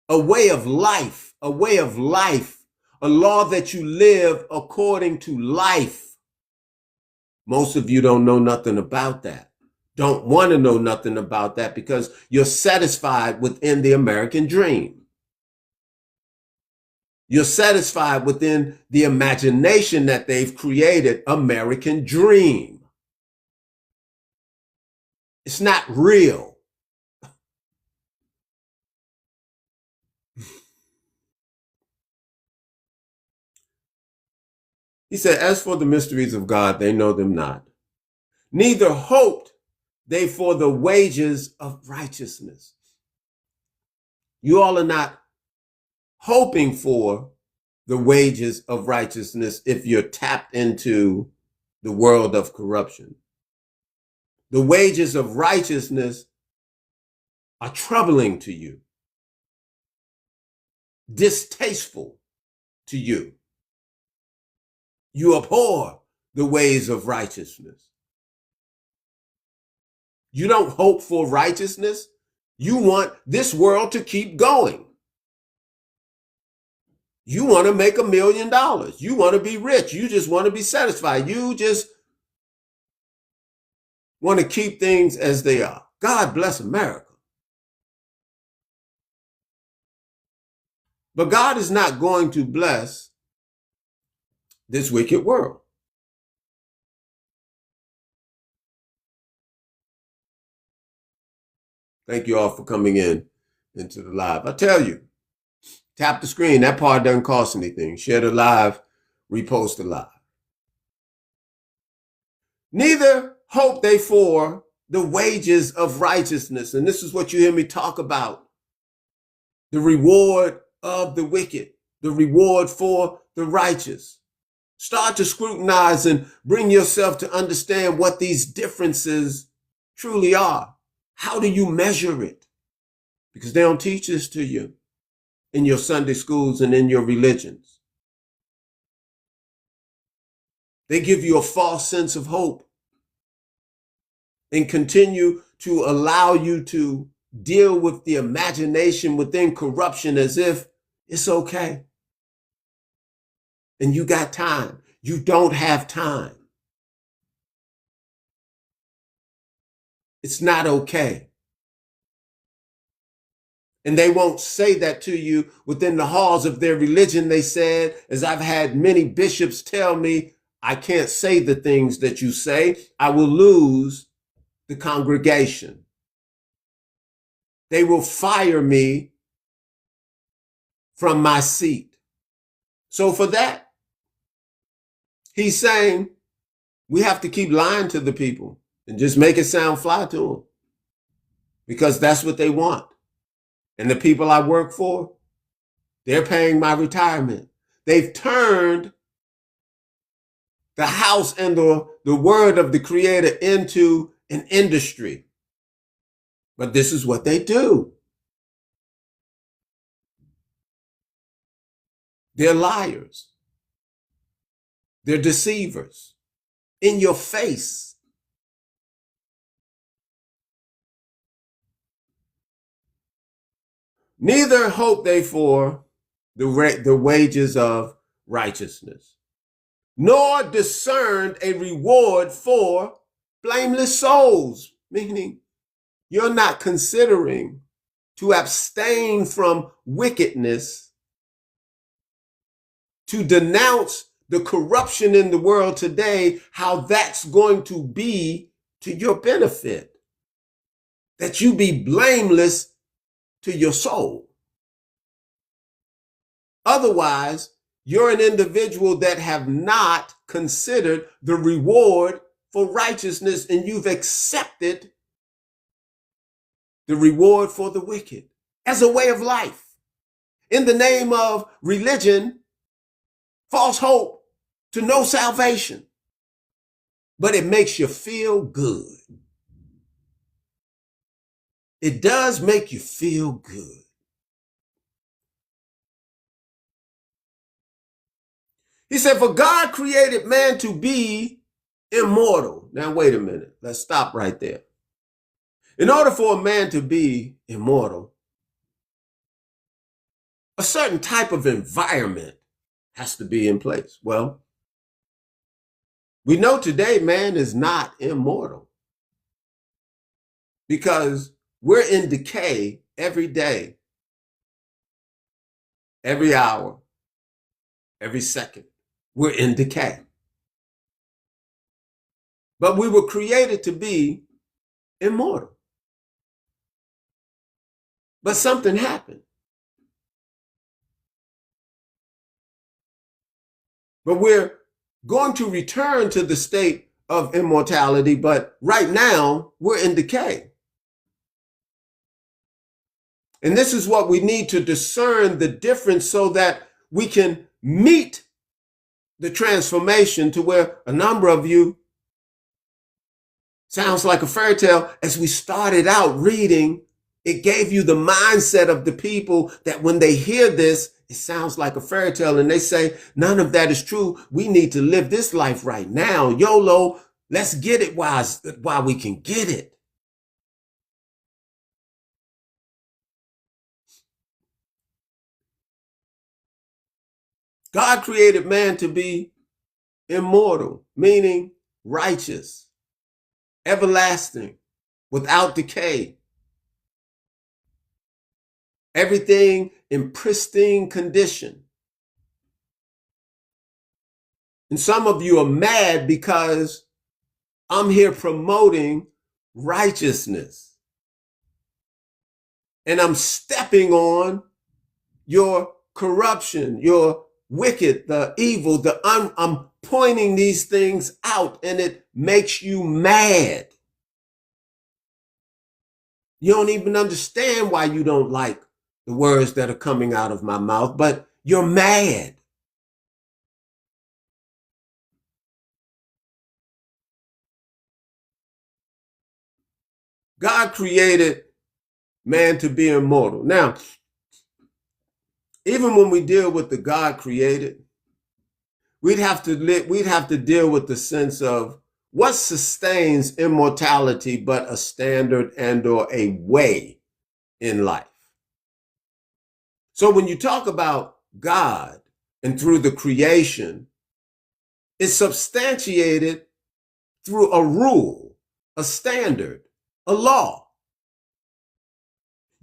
a way of life, a law that you live according to life. Most of you don't know nothing about that. Don't want to know nothing about that because you're satisfied within the American dream. You're satisfied within the imagination that they've created, American dream. It's not real. He said, as for the mysteries of God, they know them not. Neither hoped they for the wages of righteousness. You all are not hoping for the wages of righteousness if you're tapped into the world of corruption. The wages of righteousness are troubling to you, distasteful to you. You abhor the ways of righteousness. You don't hope for righteousness. You want this world to keep going. You want to make $1 million. You want to be rich. You just want to be satisfied. You just want to keep things as they are. God bless America. But God is not going to bless this wicked world. Thank you all for coming into the live. I tell you, tap the screen. That part doesn't cost anything. Share the live, repost the live. Neither hope they for the wages of righteousness. And this is what you hear me talk about. The reward of the wicked, the reward for the righteous. Start to scrutinize and bring yourself to understand what these differences truly are. How do you measure it? Because they don't teach this to you in your Sunday schools and in your religions. They give you a false sense of hope and continue to allow you to deal with the imagination within corruption as if it's okay. And you got time. You don't have time. It's not okay. And they won't say that to you within the halls of their religion. They said, as I've had many bishops tell me, I can't say the things that you say. I will lose the congregation. They will fire me from my seat. So for that, he's saying we have to keep lying to the people and just make it sound fly to them because that's what they want. And the people I work for, they're paying my retirement. They've turned the house and the word of the Creator into an industry. But this is what they do. They're liars. They're deceivers. In your face. Neither hope they for the wages of righteousness, nor discerned a reward for blameless souls, meaning you're not considering to abstain from wickedness, to denounce the corruption in the world today, how that's going to be to your benefit, that you be blameless to your soul. Otherwise, you're an individual that have not considered the reward for righteousness, and you've accepted the reward for the wicked as a way of life. In the name of religion, false hope to no salvation. But it makes you feel good. It does make you feel good. He said, for God created man to be immortal. Now, wait a minute. Let's stop right there. In order for a man to be immortal, a certain type of environment has to be in place. Well, we know today man is not immortal because we're in decay every day, every hour, every second. We're in decay. But we were created to be immortal. But something happened. But we're going to return to the state of immortality, but right now we're in decay. And this is what we need to discern the difference so that we can meet the transformation to where a number of you sounds like a fairy tale. As we started out reading, it gave you the mindset of the people that when they hear this, it sounds like a fairy tale and they say, none of that is true. We need to live this life right now. YOLO, let's get it while we can get it. God created man to be immortal, meaning righteous, everlasting, without decay. Everything in pristine condition. And some of you are mad because I'm here promoting righteousness. And I'm stepping on your corruption, your wicked, the evil, I'm pointing these things out and it makes you mad. You don't even understand why you don't like the words that are coming out of my mouth, but you're mad. God created man to be immortal. Now, even when we deal with the God created, we'd have to deal with the sense of what sustains immortality but a standard and or a way in life. So when you talk about God and through the creation, it's substantiated through a rule, a standard, a law.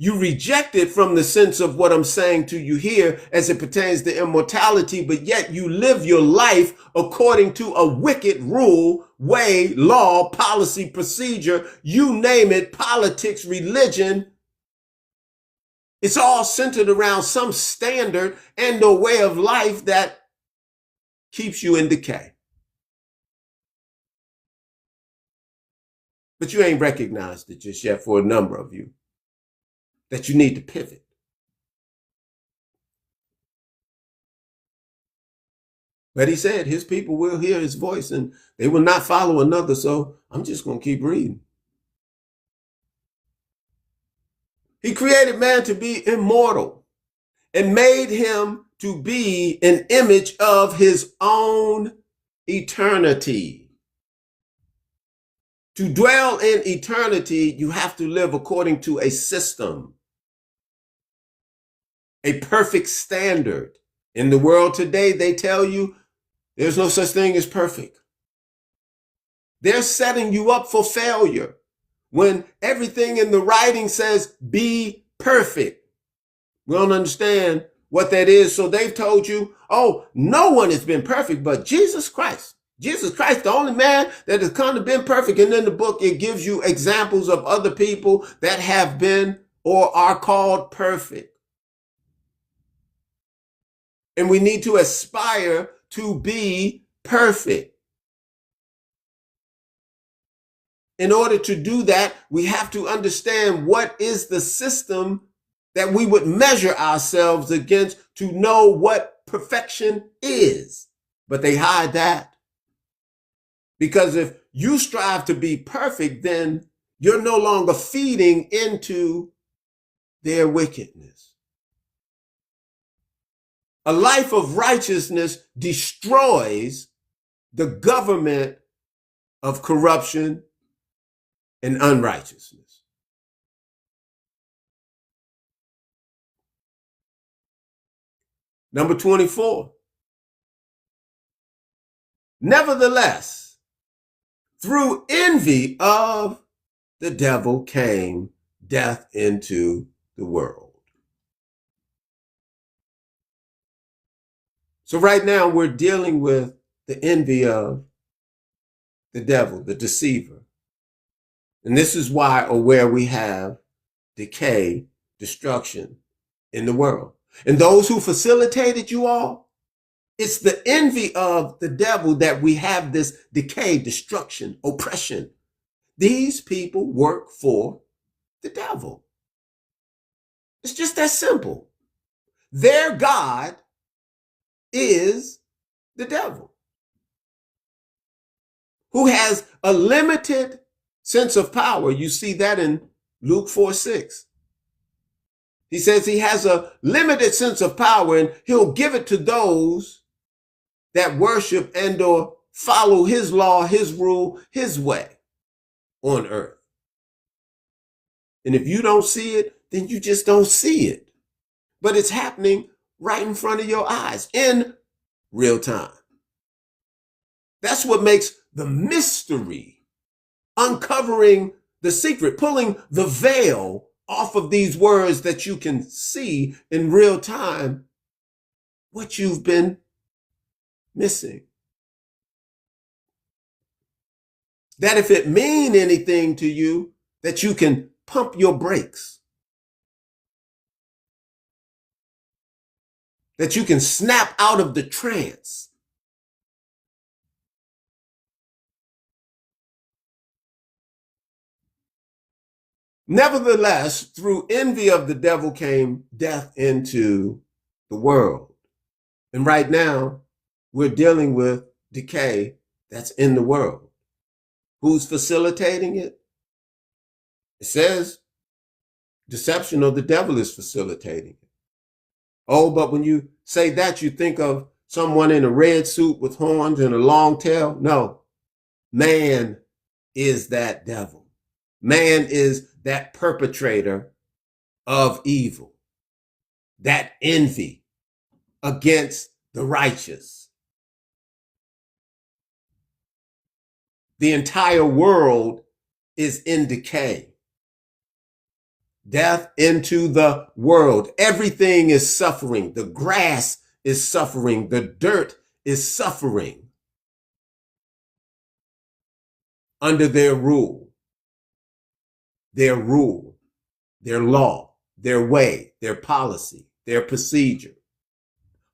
You reject it from the sense of what I'm saying to you here as it pertains to immortality, but yet you live your life according to a wicked rule, way, law, policy, procedure, you name it, politics, religion. It's all centered around some standard and a way of life that keeps you in decay. But you ain't recognized it just yet for a number of you, that you need to pivot. But he said his people will hear his voice and they will not follow another. So I'm just going to keep reading. He created man to be immortal and made him to be an image of his own eternity. To dwell in eternity, you have to live according to a system, a perfect standard. In the world today, they tell you there's no such thing as perfect. They're setting you up for failure when everything in the writing says be perfect. We don't understand what that is. So they've told you, oh, no one has been perfect but Jesus Christ. Jesus Christ, the only man that has come to be perfect. And in the book, it gives you examples of other people that have been or are called perfect. And we need to aspire to be perfect. In order to do that, we have to understand what is the system that we would measure ourselves against to know what perfection is. But they hide that. Because if you strive to be perfect, then you're no longer feeding into their wickedness. A life of righteousness destroys the government of corruption and unrighteousness. Number 24. Nevertheless, through envy of the devil came death into the world. So right now we're dealing with the envy of the devil, the deceiver. And this is why or where we have decay, destruction in the world. And those who facilitated you all, it's the envy of the devil that we have this decay, destruction, oppression. These people work for the devil. It's just that simple. Their God is the devil, who has a limited sense of power. You see that in Luke 4:6. He says he has a limited sense of power and he'll give it to those that worship and or follow his law, his rule, his way on earth. And if you don't see it, then you just don't see it. But it's happening right in front of your eyes in real time. That's what makes the mystery, uncovering the secret, pulling the veil off of these words that you can see in real time, what you've been missing. That if it mean anything to you, that you can pump your brakes, that you can snap out of the trance. Nevertheless, through envy of the devil came death into the world. And right now, we're dealing with decay that's in the world. Who's facilitating it? It says deception of the devil is facilitating it. Oh, but when you say that, you think of someone in a red suit with horns and a long tail. No, man is that devil. Man is that perpetrator of evil, that envy against the righteous. The entire world is in decay. Death into the world. Everything is suffering. The grass is suffering. The dirt is suffering under their rule, their law, their way, their policy, their procedure.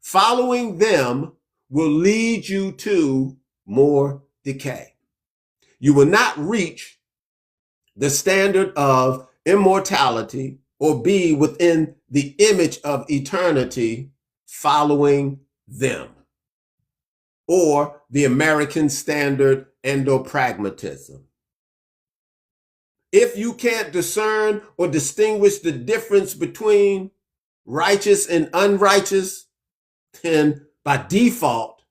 Following them will lead you to more decay. You will not reach the standard of immortality or be within the image of eternity following them, or the American standard endopragmatism. If you can't discern or distinguish the difference between righteous and unrighteous, then by default,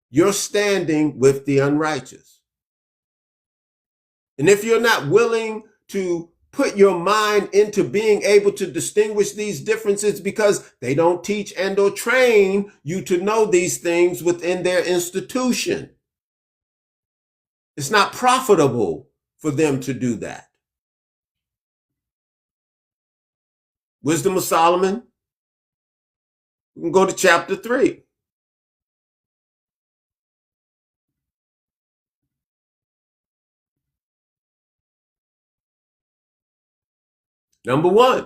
you're standing with the unrighteous. And if you're not willing to put your mind into being able to distinguish these differences, because they don't teach and or train you to know these things within their institution, it's not profitable for them to do that. Wisdom of Solomon, we can go to chapter 3. Number 1,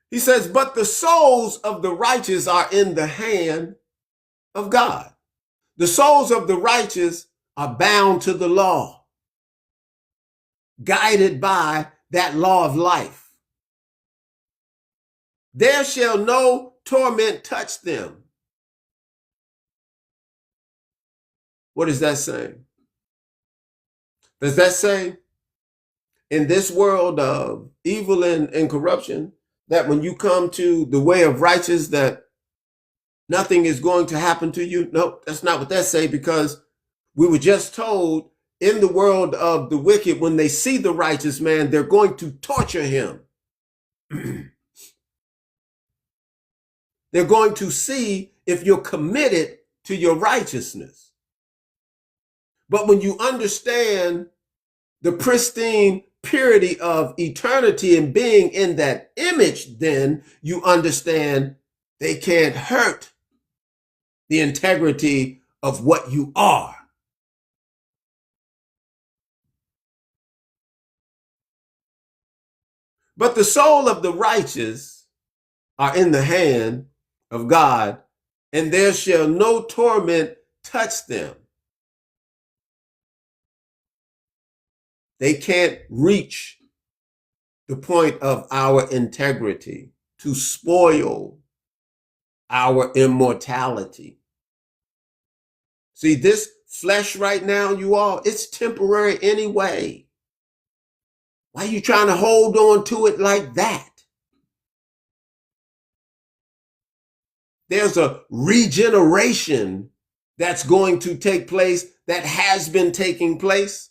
he says, but the souls of the righteous are in the hand of God. The souls of the righteous are bound to the law, guided by that law of life. There shall no torment touch them. What is that saying? Does that say in this world of evil and corruption, that when you come to the way of righteous, that nothing is going to happen to you? No, that's not what that say, because we were just told in the world of the wicked, when they see the righteous man, they're going to torture him. They're going to see if you're committed to your righteousness. But when you understand the pristine purity of eternity and being in that image, then you understand they can't hurt the integrity of what you are. But the soul of the righteous are in the hand of God, and there shall no torment touch them. They can't reach the point of our integrity to spoil our immortality. See, this flesh right now, you all, it's temporary anyway. Why are you trying to hold on to it like that? There's a regeneration that's going to take place, that has been taking place,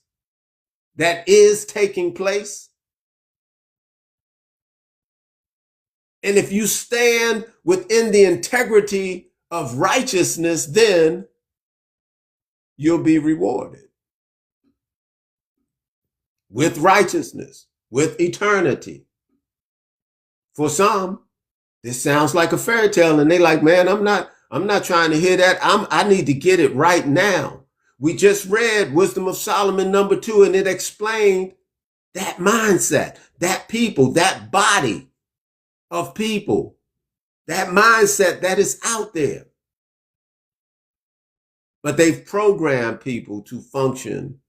that is taking place. And if you stand within the integrity of righteousness, then you'll be rewarded with righteousness, with eternity. For some, this sounds like a fairy tale, and they like, man, I'm not trying to hear that. I need to get it right now. We just read Wisdom of Solomon #2, and it explained that mindset, that people, that body of people, that mindset that is out there. But they've programmed people to function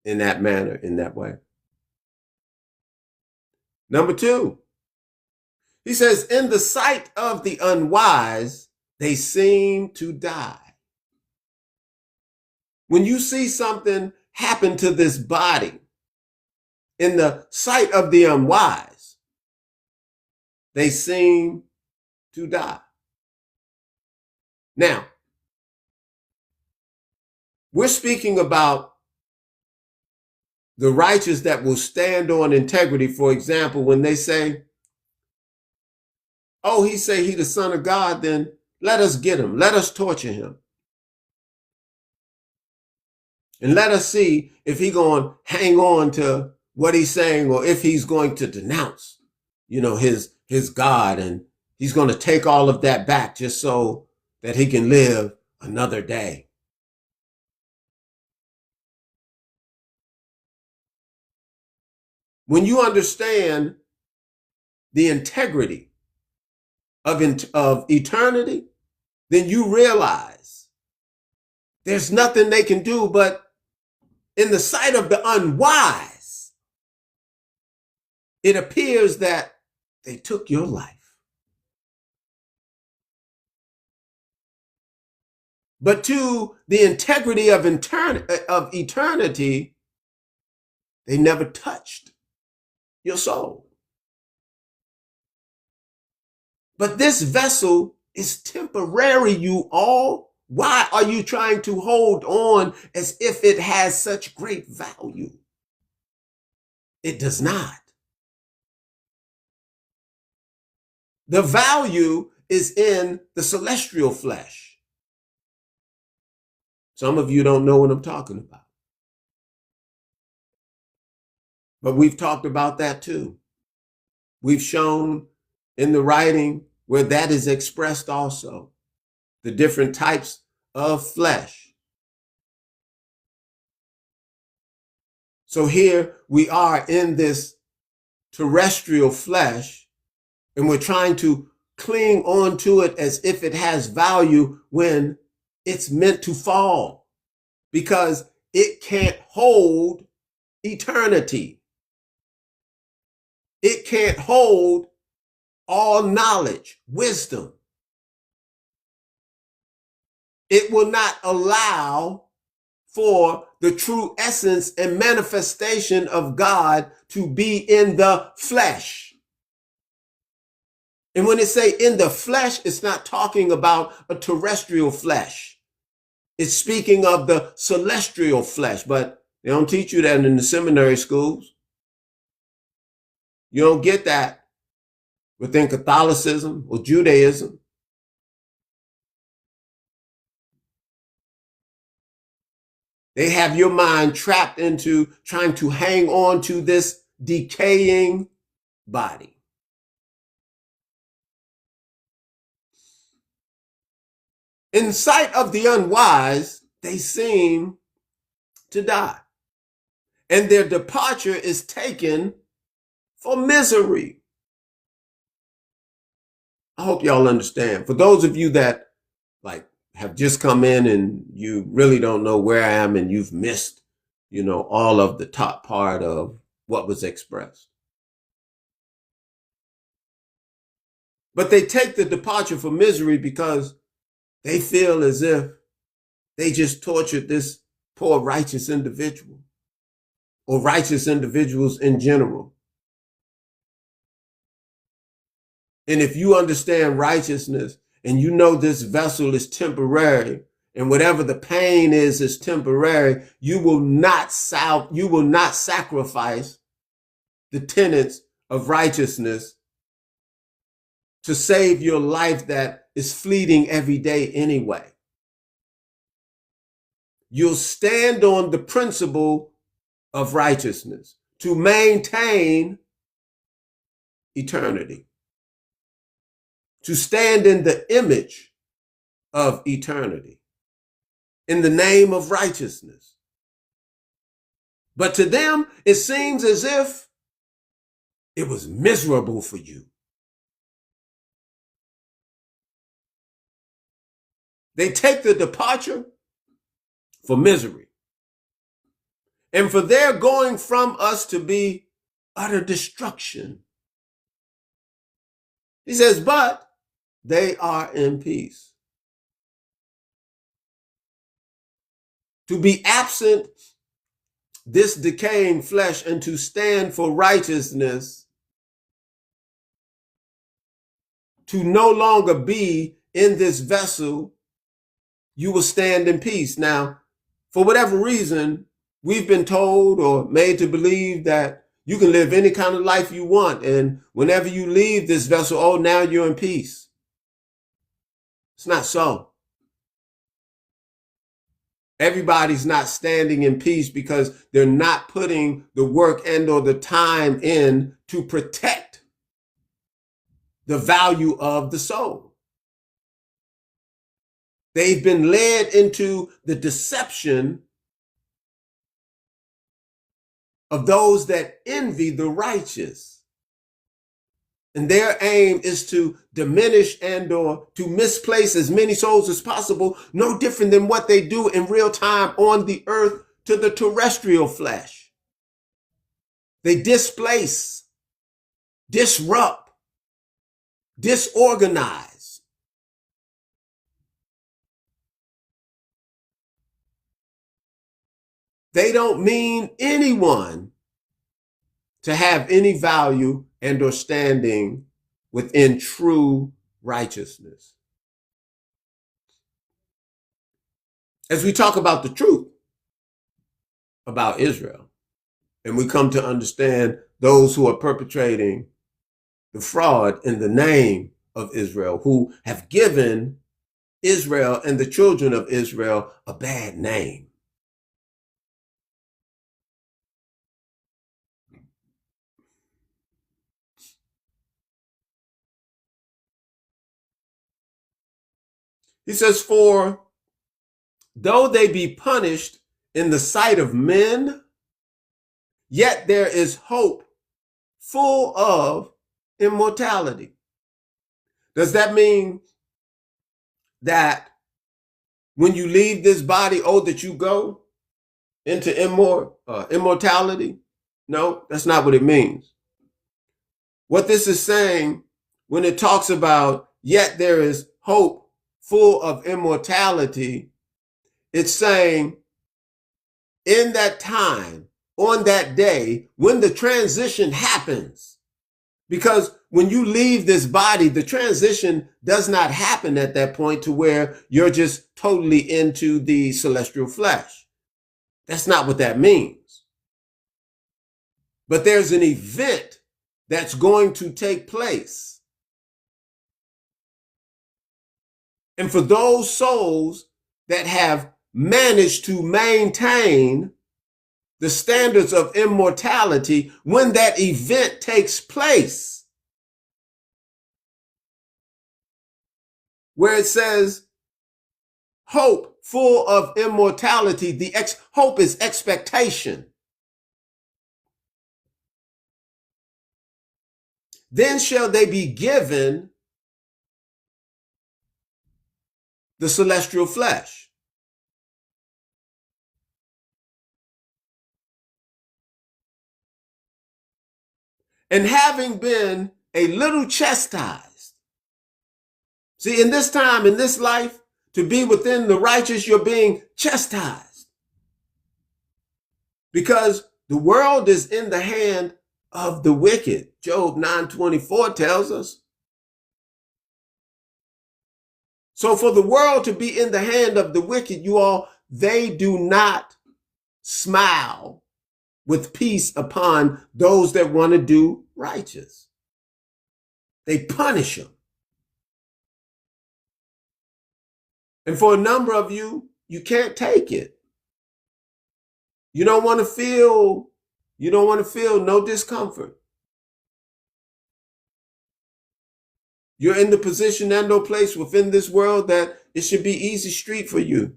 in that manner, in that way. Number 2, he says, in the sight of the unwise, they seem to die. When you see something happen to this body, in the sight of the unwise, they seem to die. Now, we're speaking about the righteous that will stand on integrity. For example, when they say, oh, he say he the son of God, then let us get him. Let us torture him. And let us see if he going to hang on to what he's saying, or if he's going to denounce, his God, and he's going to take all of that back just so that he can live another day. When you understand the integrity of eternity, then you realize there's nothing they can do, but in the sight of the unwise, it appears that they took your life. But to the integrity of eternity, they never touched your soul. But this vessel is temporary, you all. Why are you trying to hold on as if it has such great value? It does not. The value is in the celestial flesh. Some of you don't know what I'm talking about. But we've talked about that too. We've shown in the writing where that is expressed also, the different types of flesh. So here we are in this terrestrial flesh, and we're trying to cling on to it as if it has value when it's meant to fall, because it can't hold eternity. It can't hold all knowledge, wisdom. It will not allow for the true essence and manifestation of God to be in the flesh. And when it say in the flesh, it's not talking about a terrestrial flesh. It's speaking of the celestial flesh, but they don't teach you that in the seminary schools. You don't get that within Catholicism or Judaism. They have your mind trapped into trying to hang on to this decaying body. In sight of the unwise, they seem to die. And their departure is taken for misery. I hope y'all understand. For those of you that like have just come in and you really don't know where I am and you've missed, all of the top part of what was expressed. But they take the departure for misery because they feel as if they just tortured this poor righteous individual or righteous individuals in general. And if you understand righteousness and you know this vessel is temporary and whatever the pain is temporary, you will not sacrifice the tenets of righteousness to save your life that is fleeting every day anyway. You'll stand on the principle of righteousness to maintain eternity, to stand in the image of eternity, in the name of righteousness. But to them, it seems as if it was miserable for you. They take the departure for misery and for their going from us to be utter destruction. He says, but they are in peace. To be absent this decaying flesh and to stand for righteousness, to no longer be in this vessel, you will stand in peace. Now, for whatever reason, we've been told or made to believe that you can live any kind of life you want. And whenever you leave this vessel, oh, now you're in peace. It's not so. Everybody's not standing in peace because they're not putting the work and or the time in to protect the value of the soul. They've been led into the deception of those that envy the righteous. And their aim is to diminish and or to misplace as many souls as possible, no different than what they do in real time on the earth to the terrestrial flesh. They displace, disrupt, disorganize. They don't mean anyone to have any value and or standing within true righteousness. As we talk about the truth about Israel, and we come to understand those who are perpetrating the fraud in the name of Israel, who have given Israel and the children of Israel a bad name. He says, for though they be punished in the sight of men, yet there is hope full of immortality. Does that mean that when you leave this body, that you go into immortality? No, that's not what it means. What this is saying when it talks about yet there is hope full of immortality, it's saying in that time, on that day, when the transition happens, because when you leave this body, the transition does not happen at that point to where you're just totally into the celestial flesh. That's not what that means. But there's an event that's going to take place. And for those souls that have managed to maintain the standards of immortality, when that event takes place, where it says hope full of immortality, the hope is expectation. then shall they be given the celestial flesh. And having been a little chastised. See, in this time, in this life, to be within the righteous, you're being chastised. Because the world is in the hand of the wicked. Job 9:24 tells us. So for the world to be in the hand of the wicked, you all, they do not smile with peace upon those that want to do righteous. They punish them. And for a number of you, you can't take it. You don't want to feel no discomfort. You're in the position and no place within this world that it should be easy street for you.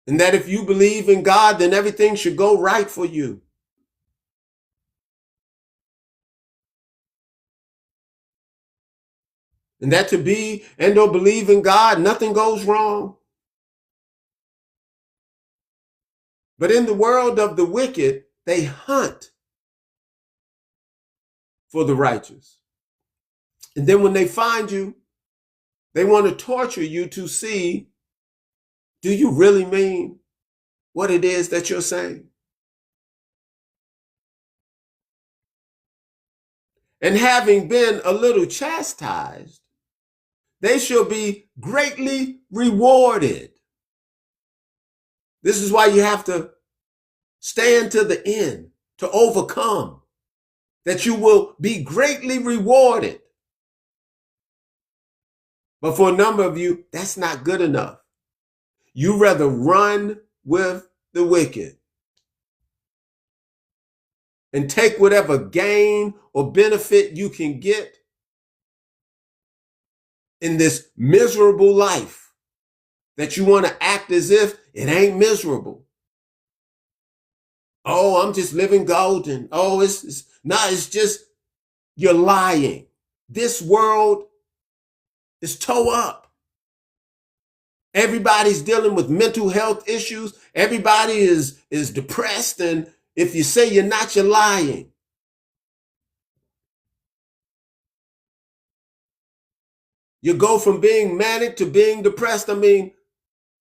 And that if you believe in God, then everything should go right for you. And that to be and or believe in God, nothing goes wrong. But in the world of the wicked, they hunt for the righteous. And then when they find you, they want to torture you to see, do you really mean what it is that you're saying? And having been a little chastised, they shall be greatly rewarded. This is why you have to stand to the end to overcome, that you will be greatly rewarded. But for a number of you, that's not good enough. You rather run with the wicked and take whatever gain or benefit you can get in this miserable life, that you want to act as if it ain't miserable. Oh, I'm just living golden. Oh, it's just, you're lying. This world is toe up. Everybody's dealing with mental health issues. Everybody is depressed. And if you say you're not, you're lying. You go from being manic to being depressed. I mean,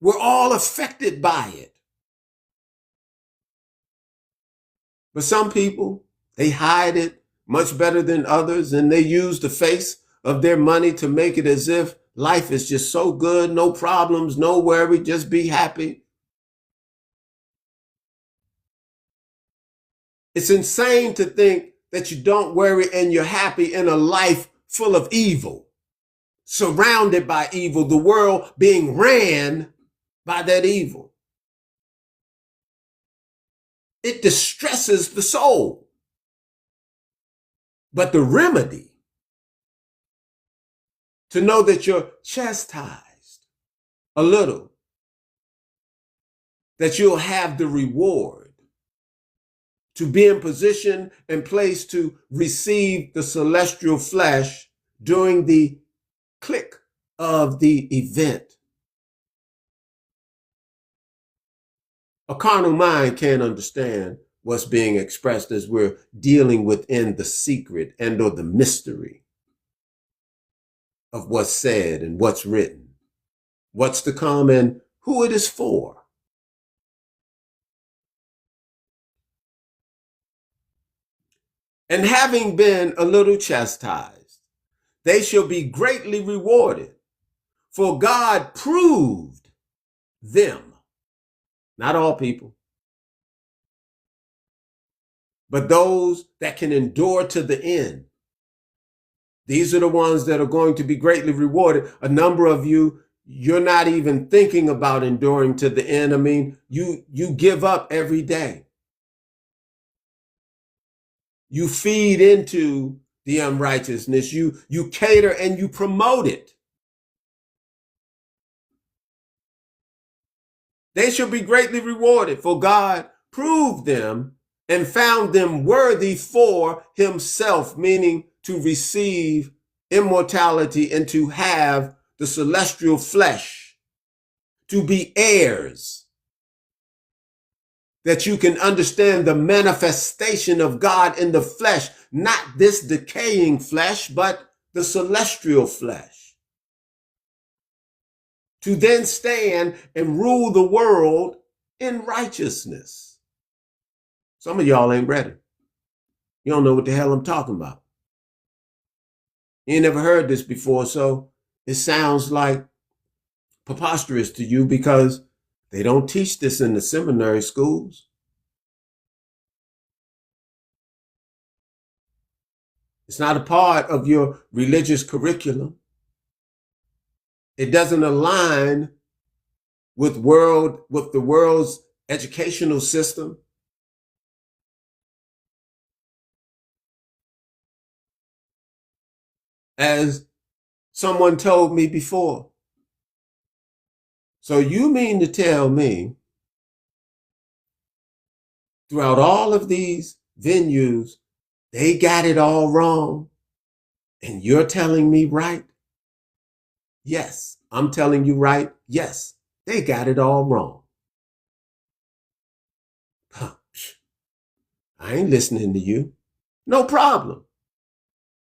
we're all affected by it. But some people, they hide it much better than others, and they use the face of their money to make it as if life is just so good, no problems, no worry, just be happy. It's insane to think that you don't worry and you're happy in a life full of evil, surrounded by evil, the world being ran by that evil. It distresses the soul. But the remedy, to know that you're chastised a little, that you'll have the reward, to be in position and place to receive the celestial flesh during the click of the event. A carnal mind can't understand what's being expressed as we're dealing within the secret and or the mystery of what's said and what's written, what's to come and who it is for. And having been a little chastised, they shall be greatly rewarded. For God proved them, not all people, but those that can endure to the end. These are the ones that are going to be greatly rewarded. A number of you, you're not even thinking about enduring to the end. I mean, you give up every day. You feed into the unrighteousness. You cater and you promote it. They shall be greatly rewarded, for God proved them and found them worthy for himself, meaning to receive immortality and to have the celestial flesh, to be heirs, that you can understand the manifestation of God in the flesh, not this decaying flesh, but the celestial flesh. To then stand and rule the world in righteousness. Some of y'all ain't ready. You don't know what the hell I'm talking about. You ain't never heard this before, so it sounds like preposterous to you because they don't teach this in the seminary schools. It's not a part of your religious curriculum. It doesn't align with the world's educational system. As someone told me before. So you mean to tell me throughout all of these venues, they got it all wrong, and you're telling me right? Yes, I'm telling you right. Yes, they got it all wrong. I ain't listening to you. No problem.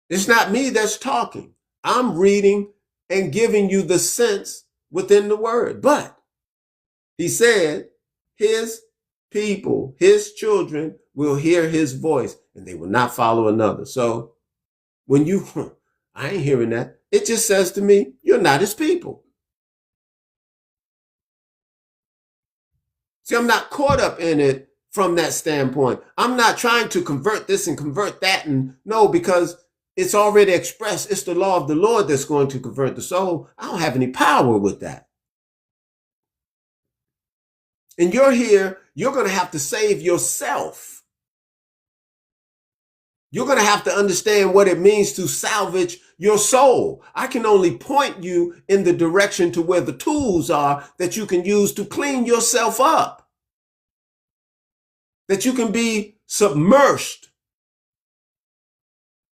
It's not me that's talking. I'm reading and giving you the sense within the word. But he said his people, his children will hear his voice and they will not follow another. So when I ain't hearing that. It just says to me, you're not his people. See, I'm not caught up in it from that standpoint. I'm not trying to convert this and convert that. And no, because it's already expressed. It's the law of the Lord that's going to convert the soul. I don't have any power with that. And you're here, you're going to have to save yourself. You're going to have to understand what it means to salvage your soul. I can only point you in the direction to where the tools are that you can use to clean yourself up. That you can be submerged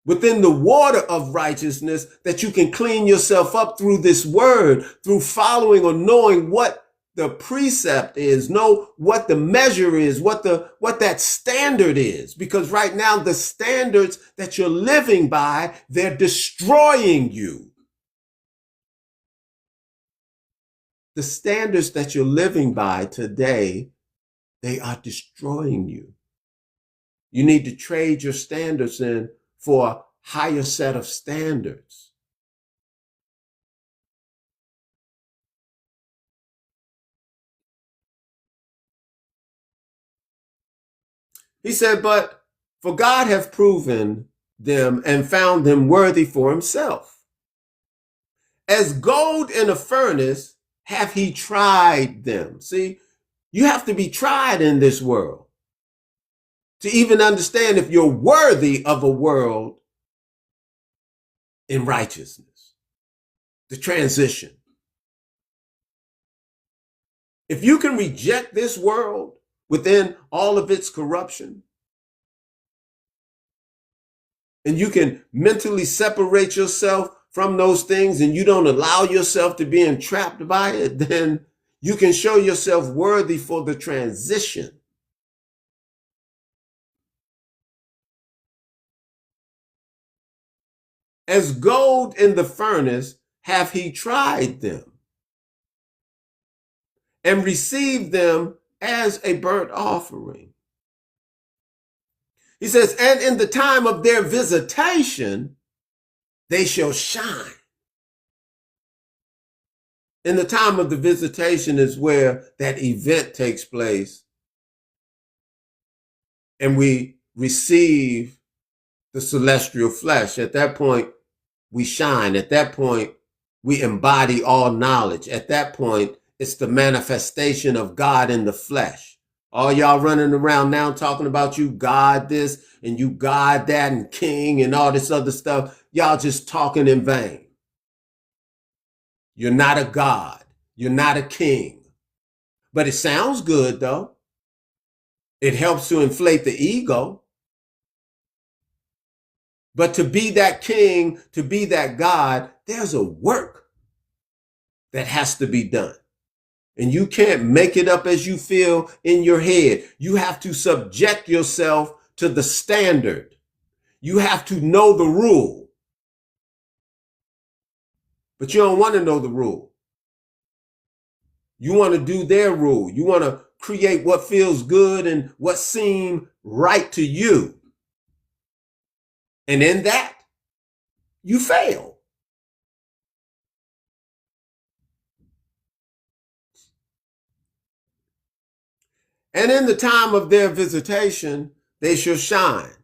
within the water of righteousness, that you can clean yourself up through this word, through following or knowing what the precept is, know what the measure is, what that standard is. Because right now, the standards that you're living by, they're destroying you. The standards that you're living by today, they are destroying you. You need to trade your standards in for a higher set of standards. He said, but for God hath proven them and found them worthy for himself. As gold in a furnace hath he tried them. See, you have to be tried in this world to even understand if you're worthy of a world in righteousness. The transition. If you can reject this world within all of its corruption, and you can mentally separate yourself from those things and you don't allow yourself to be entrapped by it, then you can show yourself worthy for the transition. As gold in the furnace hath he tried them and received them as a burnt offering. He says, and in the time of their visitation, they shall shine. In the time of the visitation is where that event takes place and we receive the celestial flesh. At that point, we shine. At that point, we embody all knowledge. At that point, it's the manifestation of God in the flesh. All y'all running around now talking about you God this and you God that and king and all this other stuff. Y'all just talking in vain. You're not a God. You're not a king. But it sounds good though. It helps to inflate the ego. But to be that king, to be that God, there's a work that has to be done. And you can't make it up as you feel in your head. You have to subject yourself to the standard. You have to know the rule. But you don't want to know the rule. You want to do their rule. You want to create what feels good and what seems right to you. And in that, you fail. And in the time of their visitation, they shall shine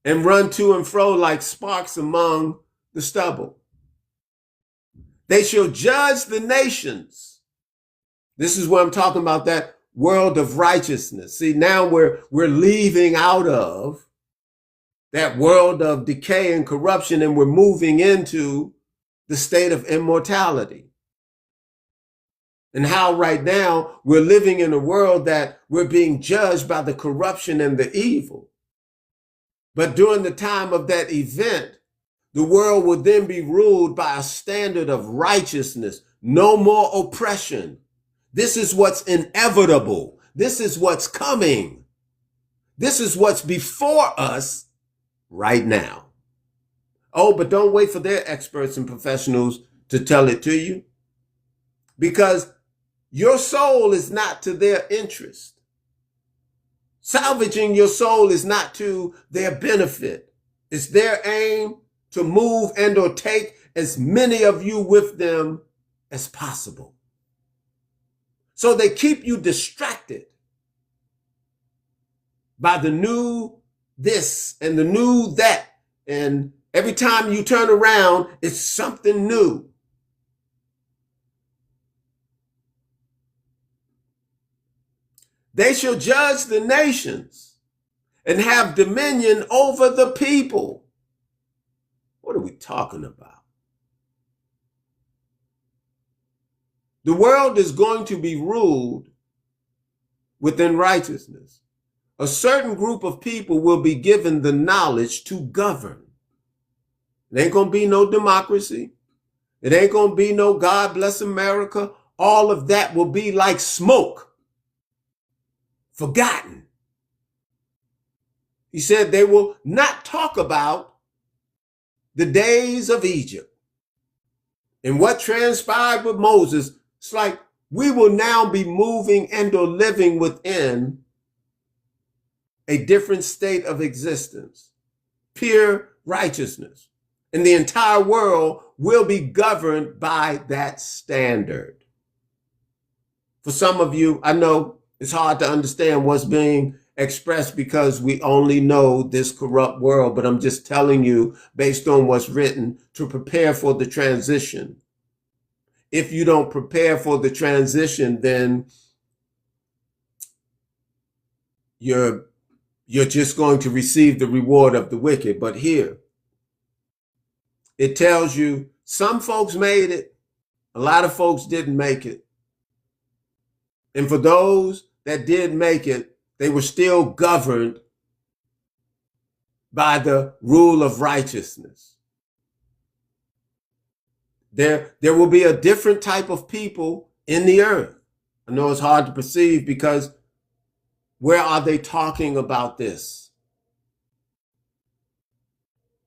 and run to and fro like sparks among the stubble. They shall judge the nations. This is where I'm talking about that world of righteousness. See, now we're leaving out of that world of decay and corruption, and we're moving into the state of immortality. And how right now we're living in a world that we're being judged by the corruption and the evil. But during the time of that event, the world will then be ruled by a standard of righteousness, no more oppression. This is what's inevitable. This is what's coming. This is what's before us right now. Oh, but don't wait for their experts and professionals to tell it to you, because your soul is not to their interest. Salvaging your soul is not to their benefit. It's their aim to move and or take as many of you with them as possible. So they keep you distracted by the new this and the new that. And every time you turn around, it's something new. They shall judge the nations and have dominion over the people. What are we talking about? The world is going to be ruled within righteousness. A certain group of people will be given the knowledge to govern. It ain't going to be no democracy. It ain't going to be no God bless America. All of that will be like smoke. Forgotten. He said they will not talk about the days of Egypt and what transpired with Moses. It's like we will now be moving and or living within a different state of existence, pure righteousness. And the entire world will be governed by that standard. For some of you, I know it's hard to understand what's being expressed because we only know this corrupt world, but I'm just telling you based on what's written to prepare for the transition. If you don't prepare for the transition, then you're just going to receive the reward of the wicked. But here, it tells you some folks made it, a lot of folks didn't make it. And for those that did make it, they were still governed by the rule of righteousness. There will be a different type of people in the earth. I know it's hard to perceive because where are they talking about this?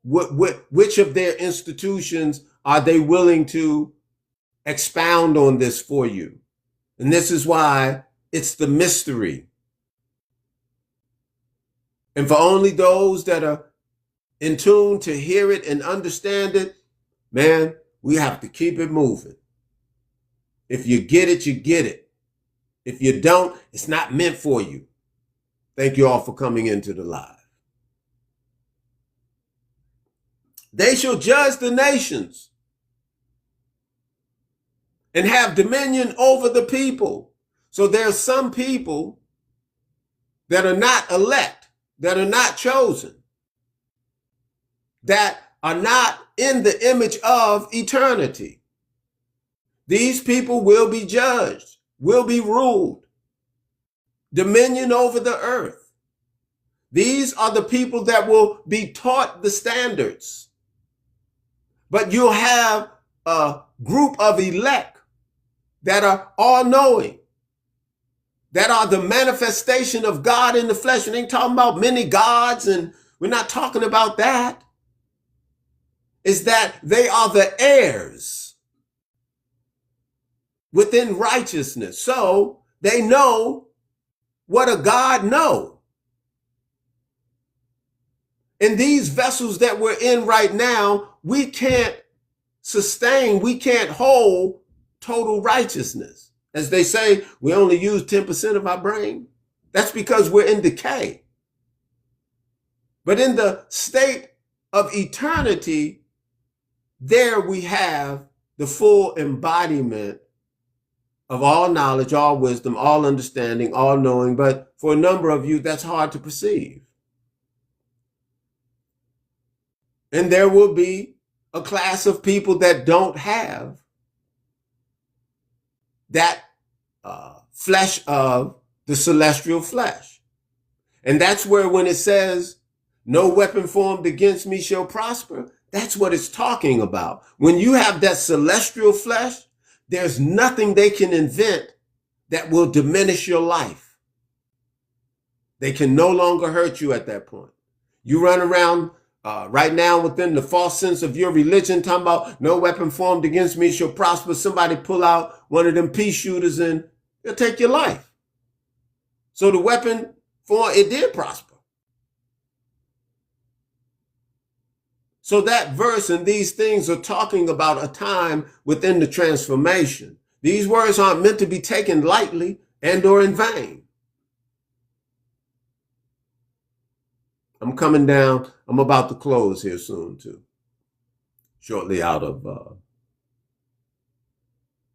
Which of their institutions are they willing to expound on this for you? And this is why it's the mystery. And for only those that are in tune to hear it and understand it, man, we have to keep it moving. If you get it, you get it. If you don't, it's not meant for you. Thank you all for coming into the live. They shall judge the nations and have dominion over the people. So there's some people that are not elect, that are not chosen, that are not in the image of eternity. These people will be judged, will be ruled, dominion over the earth. These are the people that will be taught the standards. But you'll have a group of elect that are all-knowing, that are the manifestation of God in the flesh. We ain't talking about many gods, and we're not talking about that. It's that they are the heirs within righteousness. So they know what a God knows. In these vessels that we're in right now, we can't sustain, we can't hold total righteousness. As they say, we only use 10% of our brain. That's because we're in decay. But in the state of eternity, there we have the full embodiment of all knowledge, all wisdom, all understanding, all knowing. But for a number of you, that's hard to perceive. And there will be a class of people that don't have that flesh of the celestial flesh. And that's where when it says, no weapon formed against me shall prosper, that's what it's talking about. When you have that celestial flesh, there's nothing they can invent that will diminish your life. They can no longer hurt you at that point. You run around right now within the false sense of your religion, talking about no weapon formed against me shall prosper. Somebody pull out one of them pea shooters and they'll take your life. So the weapon it did prosper. So that verse and these things are talking about a time within the transformation. These words aren't meant to be taken lightly and or in vain. I'm coming down. I'm about to close here soon too. Shortly out of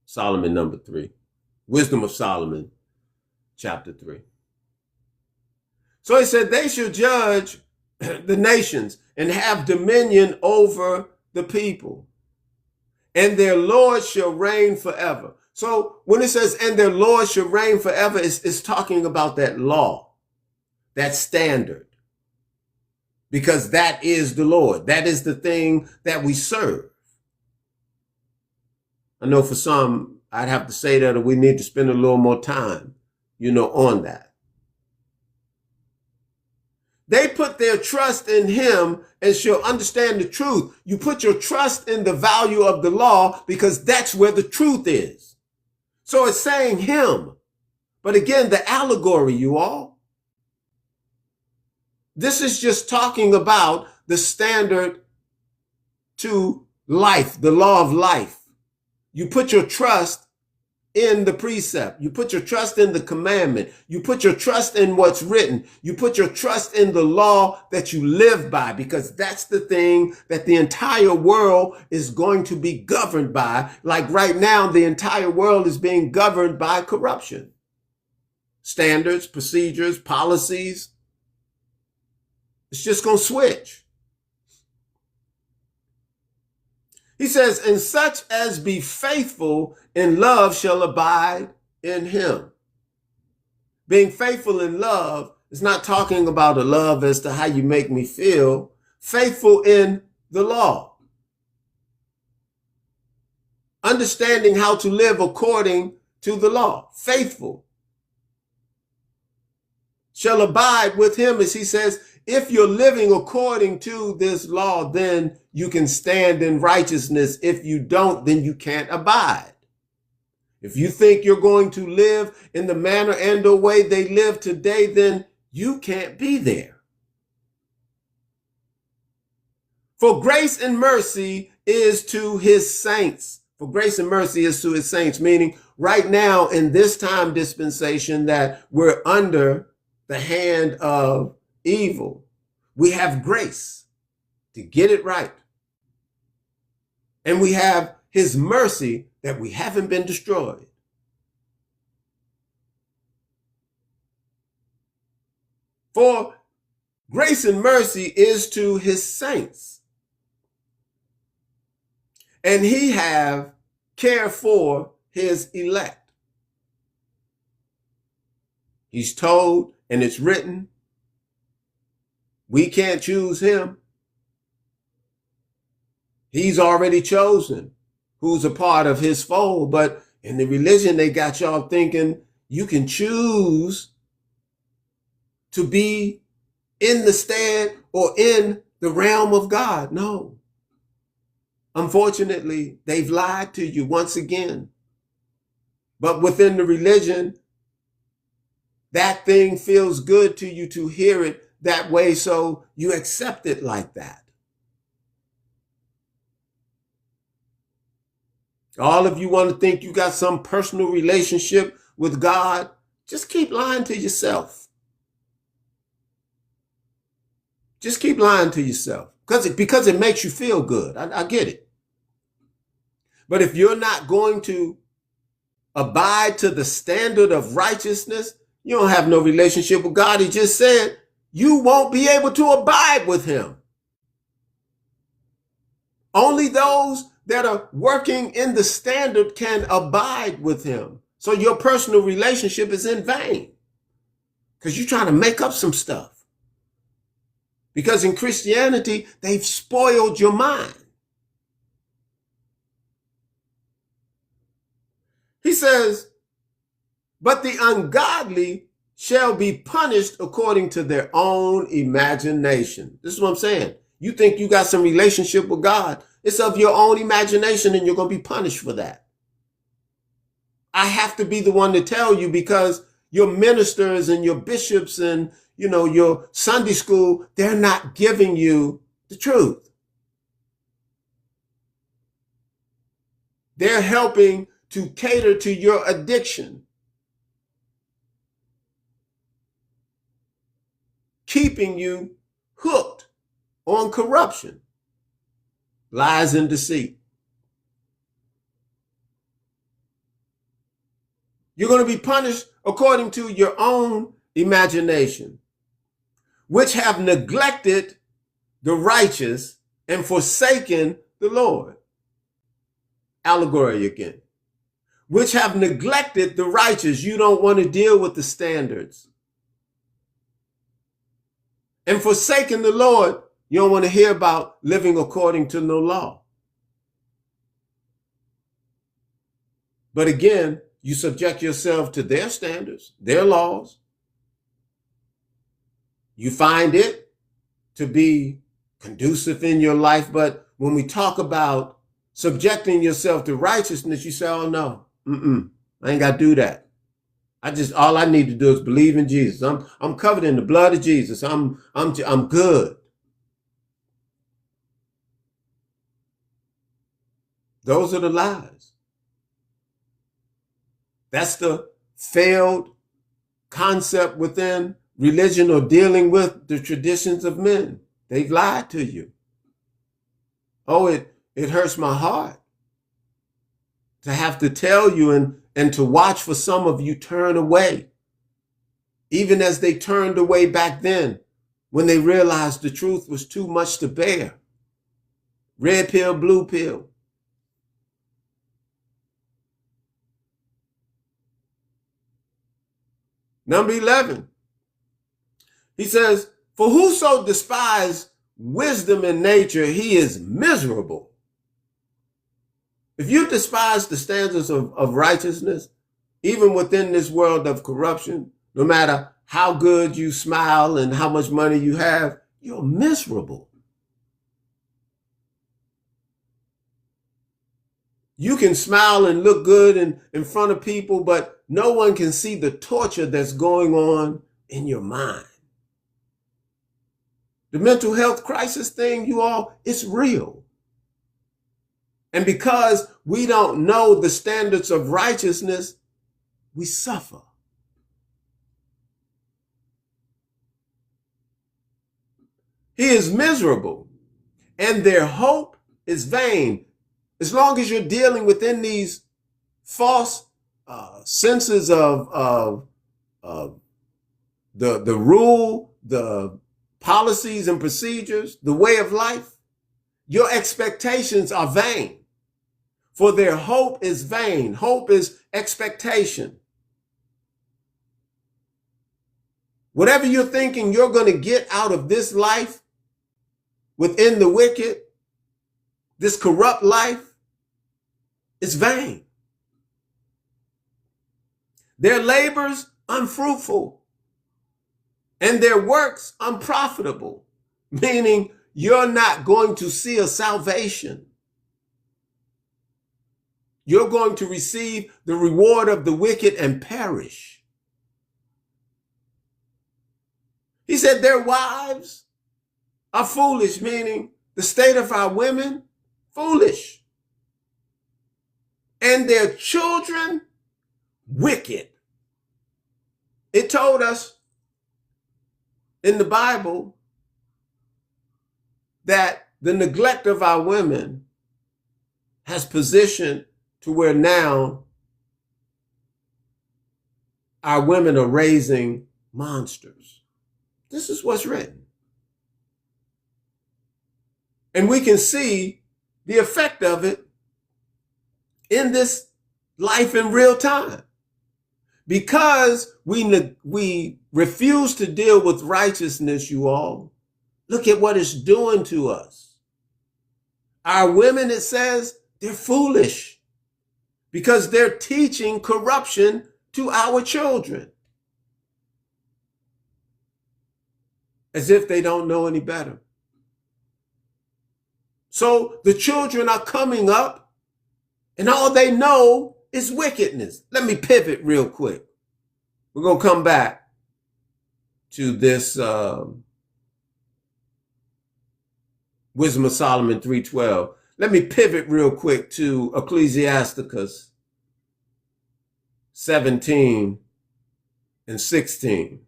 Solomon number 3. Wisdom of Solomon, chapter 3. So he said, they shall judge the nations and have dominion over the people, and their Lord shall reign forever. So when it says, and their Lord shall reign forever, it's talking about that law, that standard. Because that is the Lord. That is the thing that we serve. I know for some, I'd have to say that we need to spend a little more time, on that. They put their trust in him and shall understand the truth. You put your trust in the value of the law because that's where the truth is. So it's saying him. But again, the allegory, you all. This is just talking about the standard to life, the law of life. You put your trust in the precept. You put your trust in the commandment. You put your trust in what's written. You put your trust in the law that you live by, because that's the thing that the entire world is going to be governed by. Like right now, the entire world is being governed by corruption. Standards, procedures, policies. It's just going to switch. He says, and such as be faithful in love shall abide in him. Being faithful in love is not talking about a love as to how you make me feel. Faithful in the law. Understanding how to live according to the law. Faithful. Shall abide with him, as he says, if you're living according to this law, then you can stand in righteousness. If you don't, then you can't abide. If you think you're going to live in the manner and the way they live today, then you can't be there. For grace and mercy is to his saints. For grace and mercy is to his saints, meaning right now in this time dispensation that we're under the hand of evil, we have grace to get it right. And we have his mercy that we haven't been destroyed. For grace and mercy is to his saints. And he have care for his elect. He's told, and it's written, We can't choose him. He's already chosen who's a part of his fold. But in the religion, they got y'all thinking you can choose to be in the stead or in the realm of God. No. Unfortunately, they've lied to you once again. But within the religion, that thing feels good to you to hear it that way, so you accept it like that. All of you want to think you got some personal relationship with God, just keep lying to yourself. Just keep lying to yourself because it makes you feel good. I get it. But if you're not going to abide to the standard of righteousness, you don't have no relationship with God. He just said you won't be able to abide with him. Only those that are working in the standard can abide with him. So your personal relationship is in vain because you're trying to make up some stuff. Because in Christianity, they've spoiled your mind. He says, but the ungodly shall be punished according to their own imagination. This is what I'm saying. You think you got some relationship with God. It's of your own imagination and you're going to be punished for that. I have to be the one to tell you because your ministers and your bishops and, your Sunday school, they're not giving you the truth. They're helping to cater to your addiction, keeping you hooked on corruption, lies, and deceit. You're going to be punished according to your own imagination, which have neglected the righteous and forsaken the Lord. Allegory again. Which have neglected the righteous. You don't want to deal with the standards. And forsaken the Lord. You don't want to hear about living according to no law. But again, you subject yourself to their standards, their laws. You find it to be conducive in your life. But when we talk about subjecting yourself to righteousness, you say, oh no, I ain't got to do that. All I need to do is believe in Jesus. I'm covered in the blood of Jesus. I'm good. Those are the lies. That's the failed concept within religion or dealing with the traditions of men. They've lied to you. Oh, it hurts my heart to have to tell you and to watch for some of you turn away, even as they turned away back then when they realized the truth was too much to bear. Red pill, blue pill. Number 11, he says, for whoso despise wisdom in nature, he is miserable. If you despise the standards of righteousness, even within this world of corruption, no matter how good you smile and how much money you have, you're miserable. You can smile and look good in front of people, but no one can see the torture that's going on in your mind. The mental health crisis thing, you all, it's real. And because we don't know the standards of righteousness, we suffer. He is miserable, and their hope is vain. As long as you're dealing within these false senses of the rule, the policies and procedures, the way of life, your expectations are vain. For their hope is vain. Hope is expectation. Whatever you're thinking you're going to get out of this life within the wicked, this corrupt life, is vain. Their labors unfruitful and their works unprofitable, meaning you're not going to see a salvation. You're going to receive the reward of the wicked and perish. He said their wives are foolish, meaning the state of our women, foolish. And their children, wicked. It told us in the Bible that the neglect of our women has positioned to where now our women are raising monsters. This is what's written. And we can see the effect of it in this life in real time. Because we refuse to deal with righteousness, you all, look at what it's doing to us. Our women, it says, they're foolish because they're teaching corruption to our children as if they don't know any better. So the children are coming up and all they know is wickedness. Let me pivot real quick. We're going to come back to this Wisdom of Solomon 3:12. Let me pivot real quick to Ecclesiasticus 17 and 16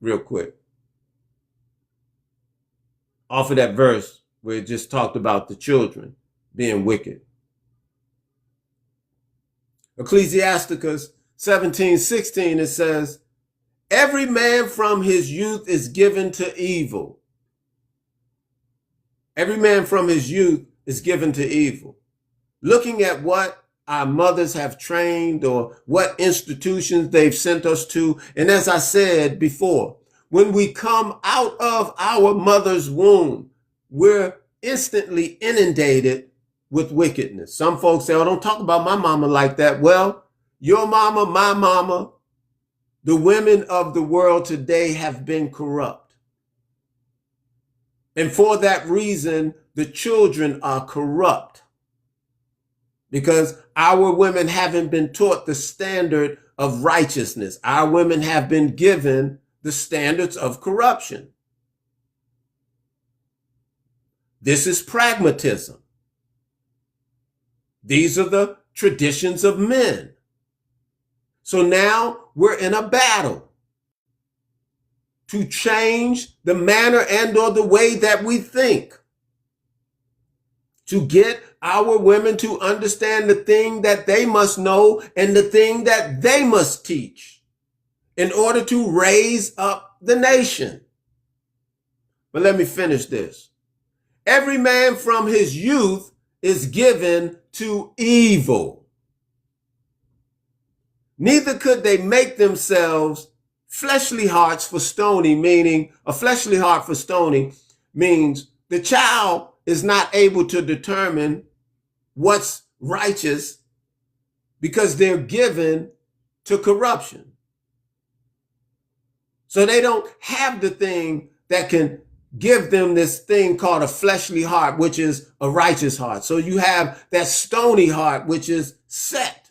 real quick. Off of that verse where it just talked about the children being wicked. Ecclesiasticus 17:16, it says, every man from his youth is given to evil. Every man from his youth is given to evil. Looking at what our mothers have trained or what institutions they've sent us to. And as I said before, when we come out of our mother's womb, we're instantly inundated with wickedness. Some folks say, oh, don't talk about my mama like that. Well, your mama, my mama, the women of the world today have been corrupt. And for that reason, the children are corrupt because our women haven't been taught the standard of righteousness. Our women have been given the standards of corruption. This is pragmatism. These are the traditions of men. So now we're in a battle to change the manner and or the way that we think, to get our women to understand the thing that they must know and the thing that they must teach in order to raise up the nation. But let me finish this. Every man from his youth is given to evil. Neither could they make themselves fleshly hearts for stoning, meaning a fleshly heart for stoning means the child is not able to determine what's righteous because they're given to corruption. So they don't have the thing that can give them this thing called a fleshly heart, which is a righteous heart. So you have that stony heart, which is set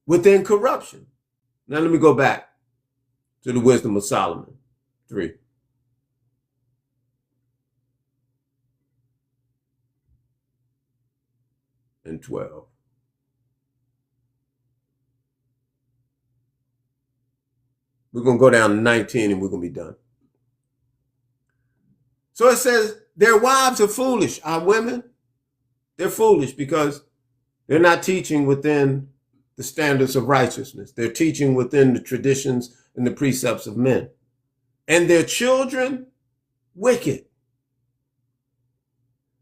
within corruption. Now let me go back to the Wisdom of Solomon 3. And 12. We're going to go down to 19 and we're going to be done. So it says, their wives are foolish. Our women, they're foolish because they're not teaching within the standards of righteousness. They're teaching within the traditions and the precepts of men. And their children, wicked.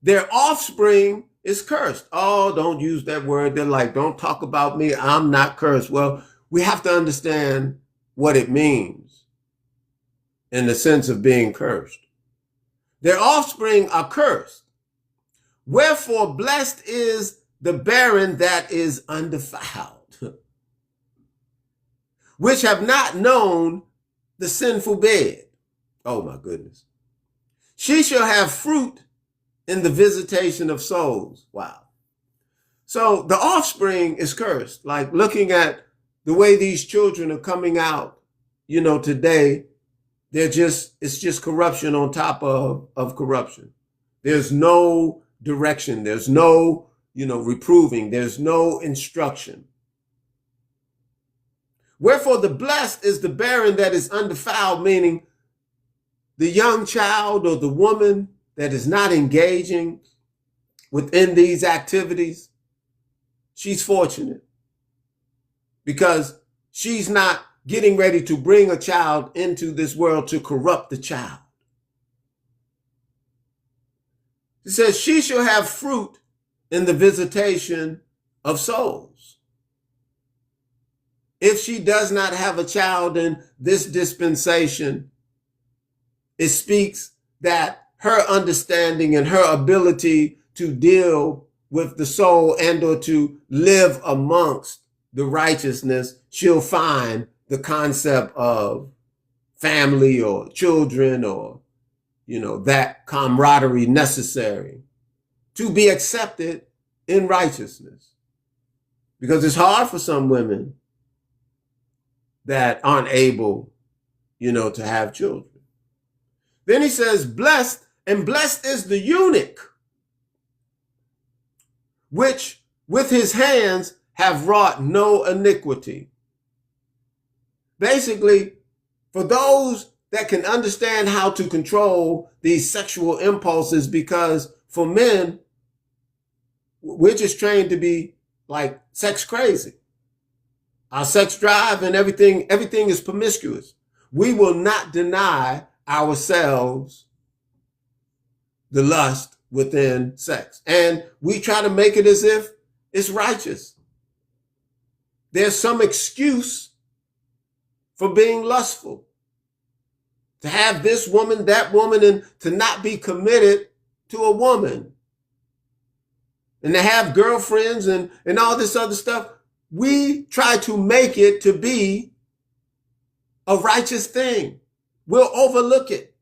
Their offspring is cursed. Oh, don't use that word. They're like, don't talk about me. I'm not cursed. Well, we have to understand what it means in the sense of being cursed. Their offspring are cursed. Wherefore blessed is the barren that is undefiled, which have not known the sinful bed. Oh my goodness. She shall have fruit in the visitation of souls. Wow. So the offspring is cursed. Like looking at the way these children are coming out, today, it's just corruption on top of corruption. There's no direction. There's no, reproving. There's no instruction. Wherefore the blessed is the barren that is undefiled, meaning the young child or the woman that is not engaging within these activities. She's fortunate because she's not getting ready to bring a child into this world to corrupt the child. It says she shall have fruit in the visitation of souls. If she does not have a child in this dispensation, it speaks that her understanding and her ability to deal with the soul and or to live amongst the righteousness, she'll find the concept of family or children or, that camaraderie necessary to be accepted in righteousness. Because it's hard for some women that aren't able, to have children. Then he says, blessed, and blessed is the eunuch, which with his hands have wrought no iniquity. Basically, for those that can understand how to control these sexual impulses, because for men, we're just trained to be like sex crazy. Our sex drive and everything is promiscuous. We will not deny ourselves the lust within sex. And we try to make it as if it's righteous. There's some excuse for being lustful. To have this woman, that woman, and to not be committed to a woman. And to have girlfriends and all this other stuff. We try to make it to be a righteous thing. We'll overlook it.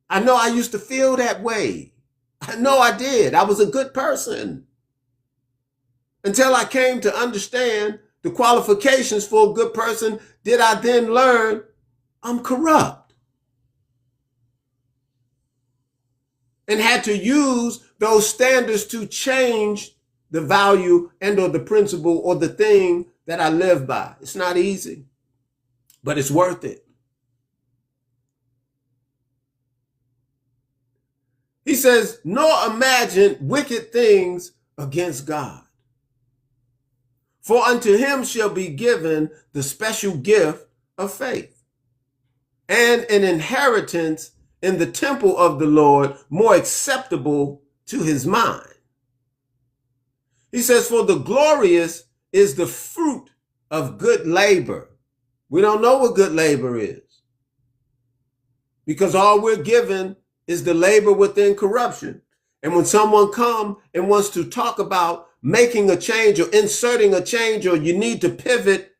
I know I used to feel that way. I know I did. I was a good person. Until I came to understand the qualifications for a good person, did I then learn I'm corrupt. And had to use those standards to change the value and or the principle or the thing that I live by. It's not easy, but it's worth it. He says, nor imagine wicked things against God. For unto him shall be given the special gift of faith and an inheritance in the temple of the Lord more acceptable to his mind. He says, for the glorious is the fruit of good labor. We don't know what good labor is because all we're given is the labor within corruption. And when someone comes and wants to talk about making a change or inserting a change or you need to pivot,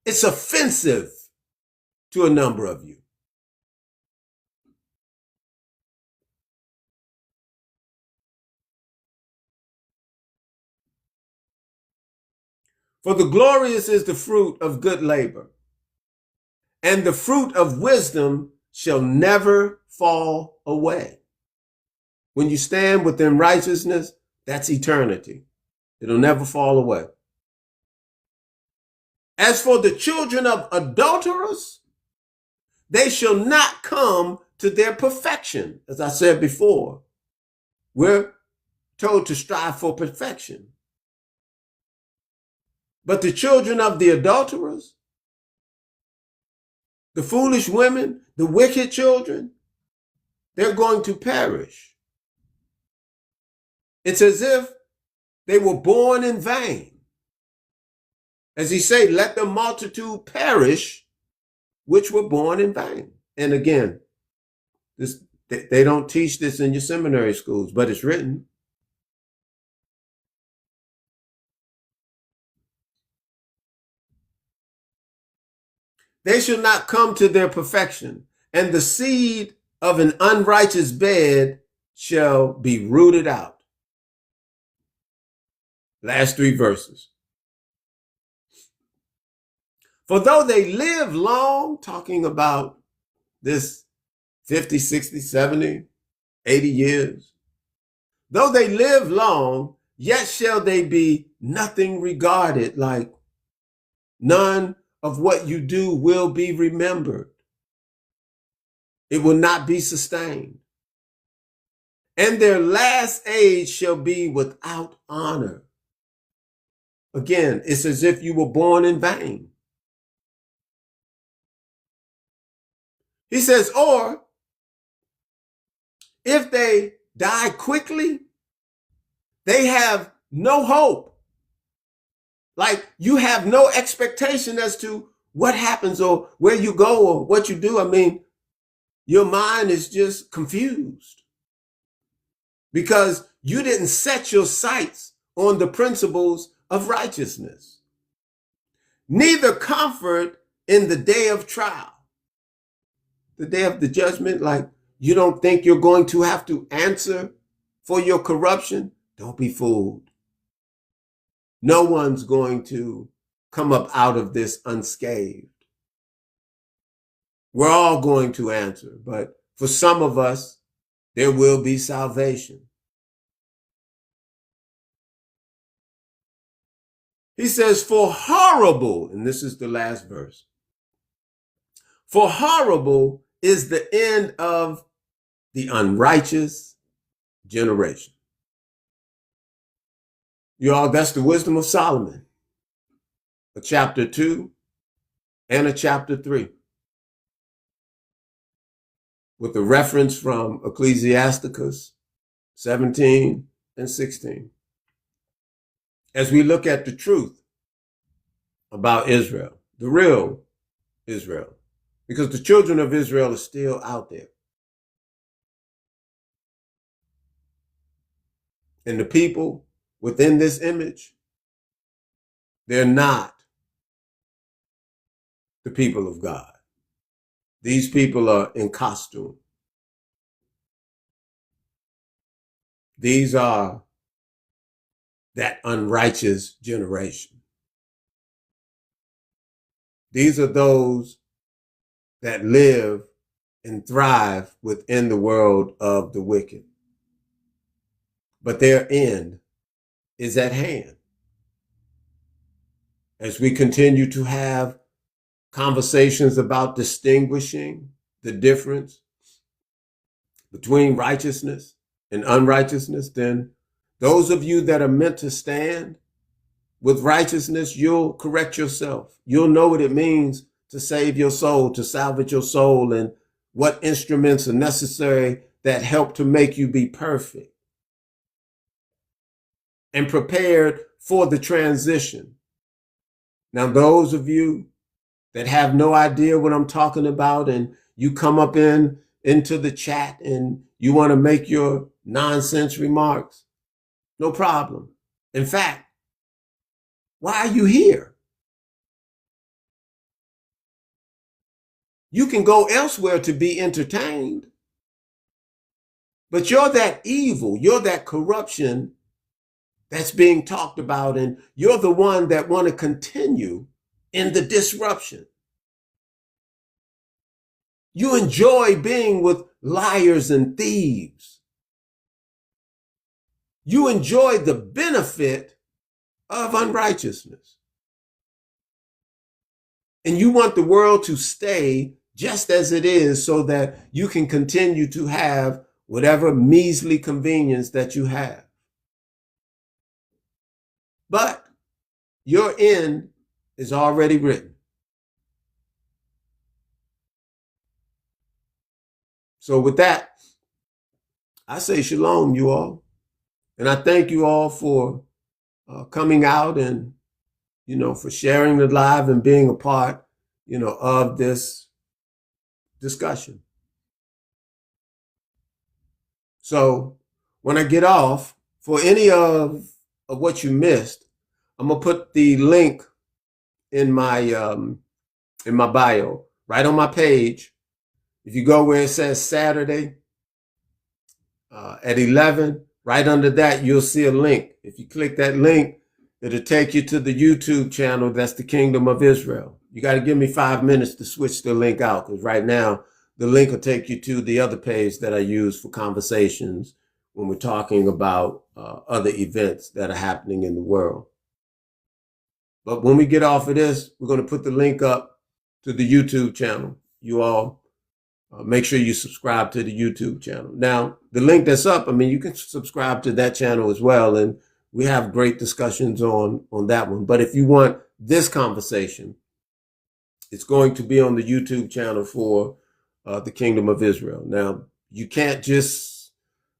it's offensive to a number of you. For the glorious is the fruit of good labor, and the fruit of wisdom shall never fall away. When you stand within righteousness, that's eternity. It'll never fall away. As for the children of adulterers, they shall not come to their perfection. As I said before, we're told to strive for perfection. But the children of the adulterers, the foolish women, the wicked children, they're going to perish. It's as if they were born in vain. As he say, let the multitude perish, which were born in vain. And again, they don't teach this in your seminary schools, but it's written. They shall not come to their perfection, and the seed of an unrighteous bed shall be rooted out. Last 3 verses. For though they live long, talking about this 50, 60, 70, 80 years, though they live long, yet shall they be nothing regarded, like none of what you do will be remembered. It will not be sustained. And their last age shall be without honor. Again, it's as if you were born in vain. He says, or if they die quickly, they have no hope. Like you have no expectation as to what happens or where you go or what you do. I mean, your mind is just confused because you didn't set your sights on the principles of righteousness. Neither comfort in the day of trial. The day of the judgment, like you don't think you're going to have to answer for your corruption? Don't be fooled. No one's going to come up out of this unscathed. We're all going to answer, but for some of us, there will be salvation. He says, for horrible, and this is the last verse, for horrible is the end of the unrighteous generation. Y'all, that's the wisdom of Solomon. A chapter 2 and a chapter 3. With a reference from Ecclesiasticus 17 and 16. As we look at the truth about Israel, the real Israel, because the children of Israel are still out there. And the people within this image, they're not the people of God. These people are in costume. These are that unrighteous generation. These are those that live and thrive within the world of the wicked. But their end is at hand. As we continue to have conversations about distinguishing the difference between righteousness and unrighteousness, then those of you that are meant to stand with righteousness, you'll correct yourself. You'll know what it means to save your soul, to salvage your soul, and what instruments are necessary that help to make you be perfect and prepared for the transition. Now, those of you that have no idea what I'm talking about and you come up into the chat and you want to make your nonsense remarks, no problem. In fact, why are you here? You can go elsewhere to be entertained, but you're that evil, you're that corruption that's being talked about, and you're the one that want to continue in the disruption. You enjoy being with liars and thieves. You enjoy the benefit of unrighteousness. And you want the world to stay just as it is so that you can continue to have whatever measly convenience that you have. But your end is already written. So with that, I say shalom, you all. And I thank you all for coming out and for sharing the live and being a part, of this discussion. So when I get off, for any of what you missed, I'm gonna put the link in my bio, right on my page. If you go where it says Saturday at 11, right under that, you'll see a link. If you click that link, it'll take you to the YouTube channel. That's the Kingdom of Israel. You got to give me 5 minutes to switch the link out, because right now the link will take you to the other page that I use for conversations when we're talking about other events that are happening in the world. But when we get off of this, we're going to put the link up to the YouTube channel. You all make sure you subscribe to the YouTube channel. Now, the link that's up, you can subscribe to that channel as well, and we have great discussions on that one. But if you want this conversation, it's going to be on the YouTube channel for the Kingdom of Israel. Now, you can't just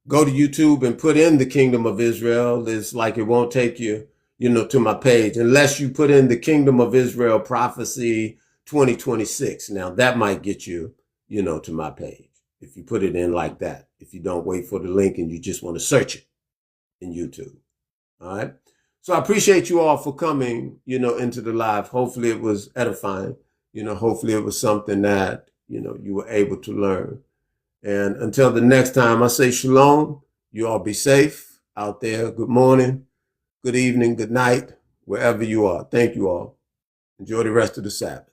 go to YouTube and put in the Kingdom of Israel. It's like it won't take you, to my page unless you put in the Kingdom of Israel Prophecy 2026. Now, that might get you, to my page if you put it in like that. If you don't wait for the link and you just want to search it in YouTube. All right. So I appreciate you all for coming, into the live. Hopefully it was edifying. Hopefully it was something that, you were able to learn. And until the next time, I say shalom. You all be safe out there. Good morning, good evening, good night, wherever you are. Thank you all. Enjoy the rest of the Sabbath.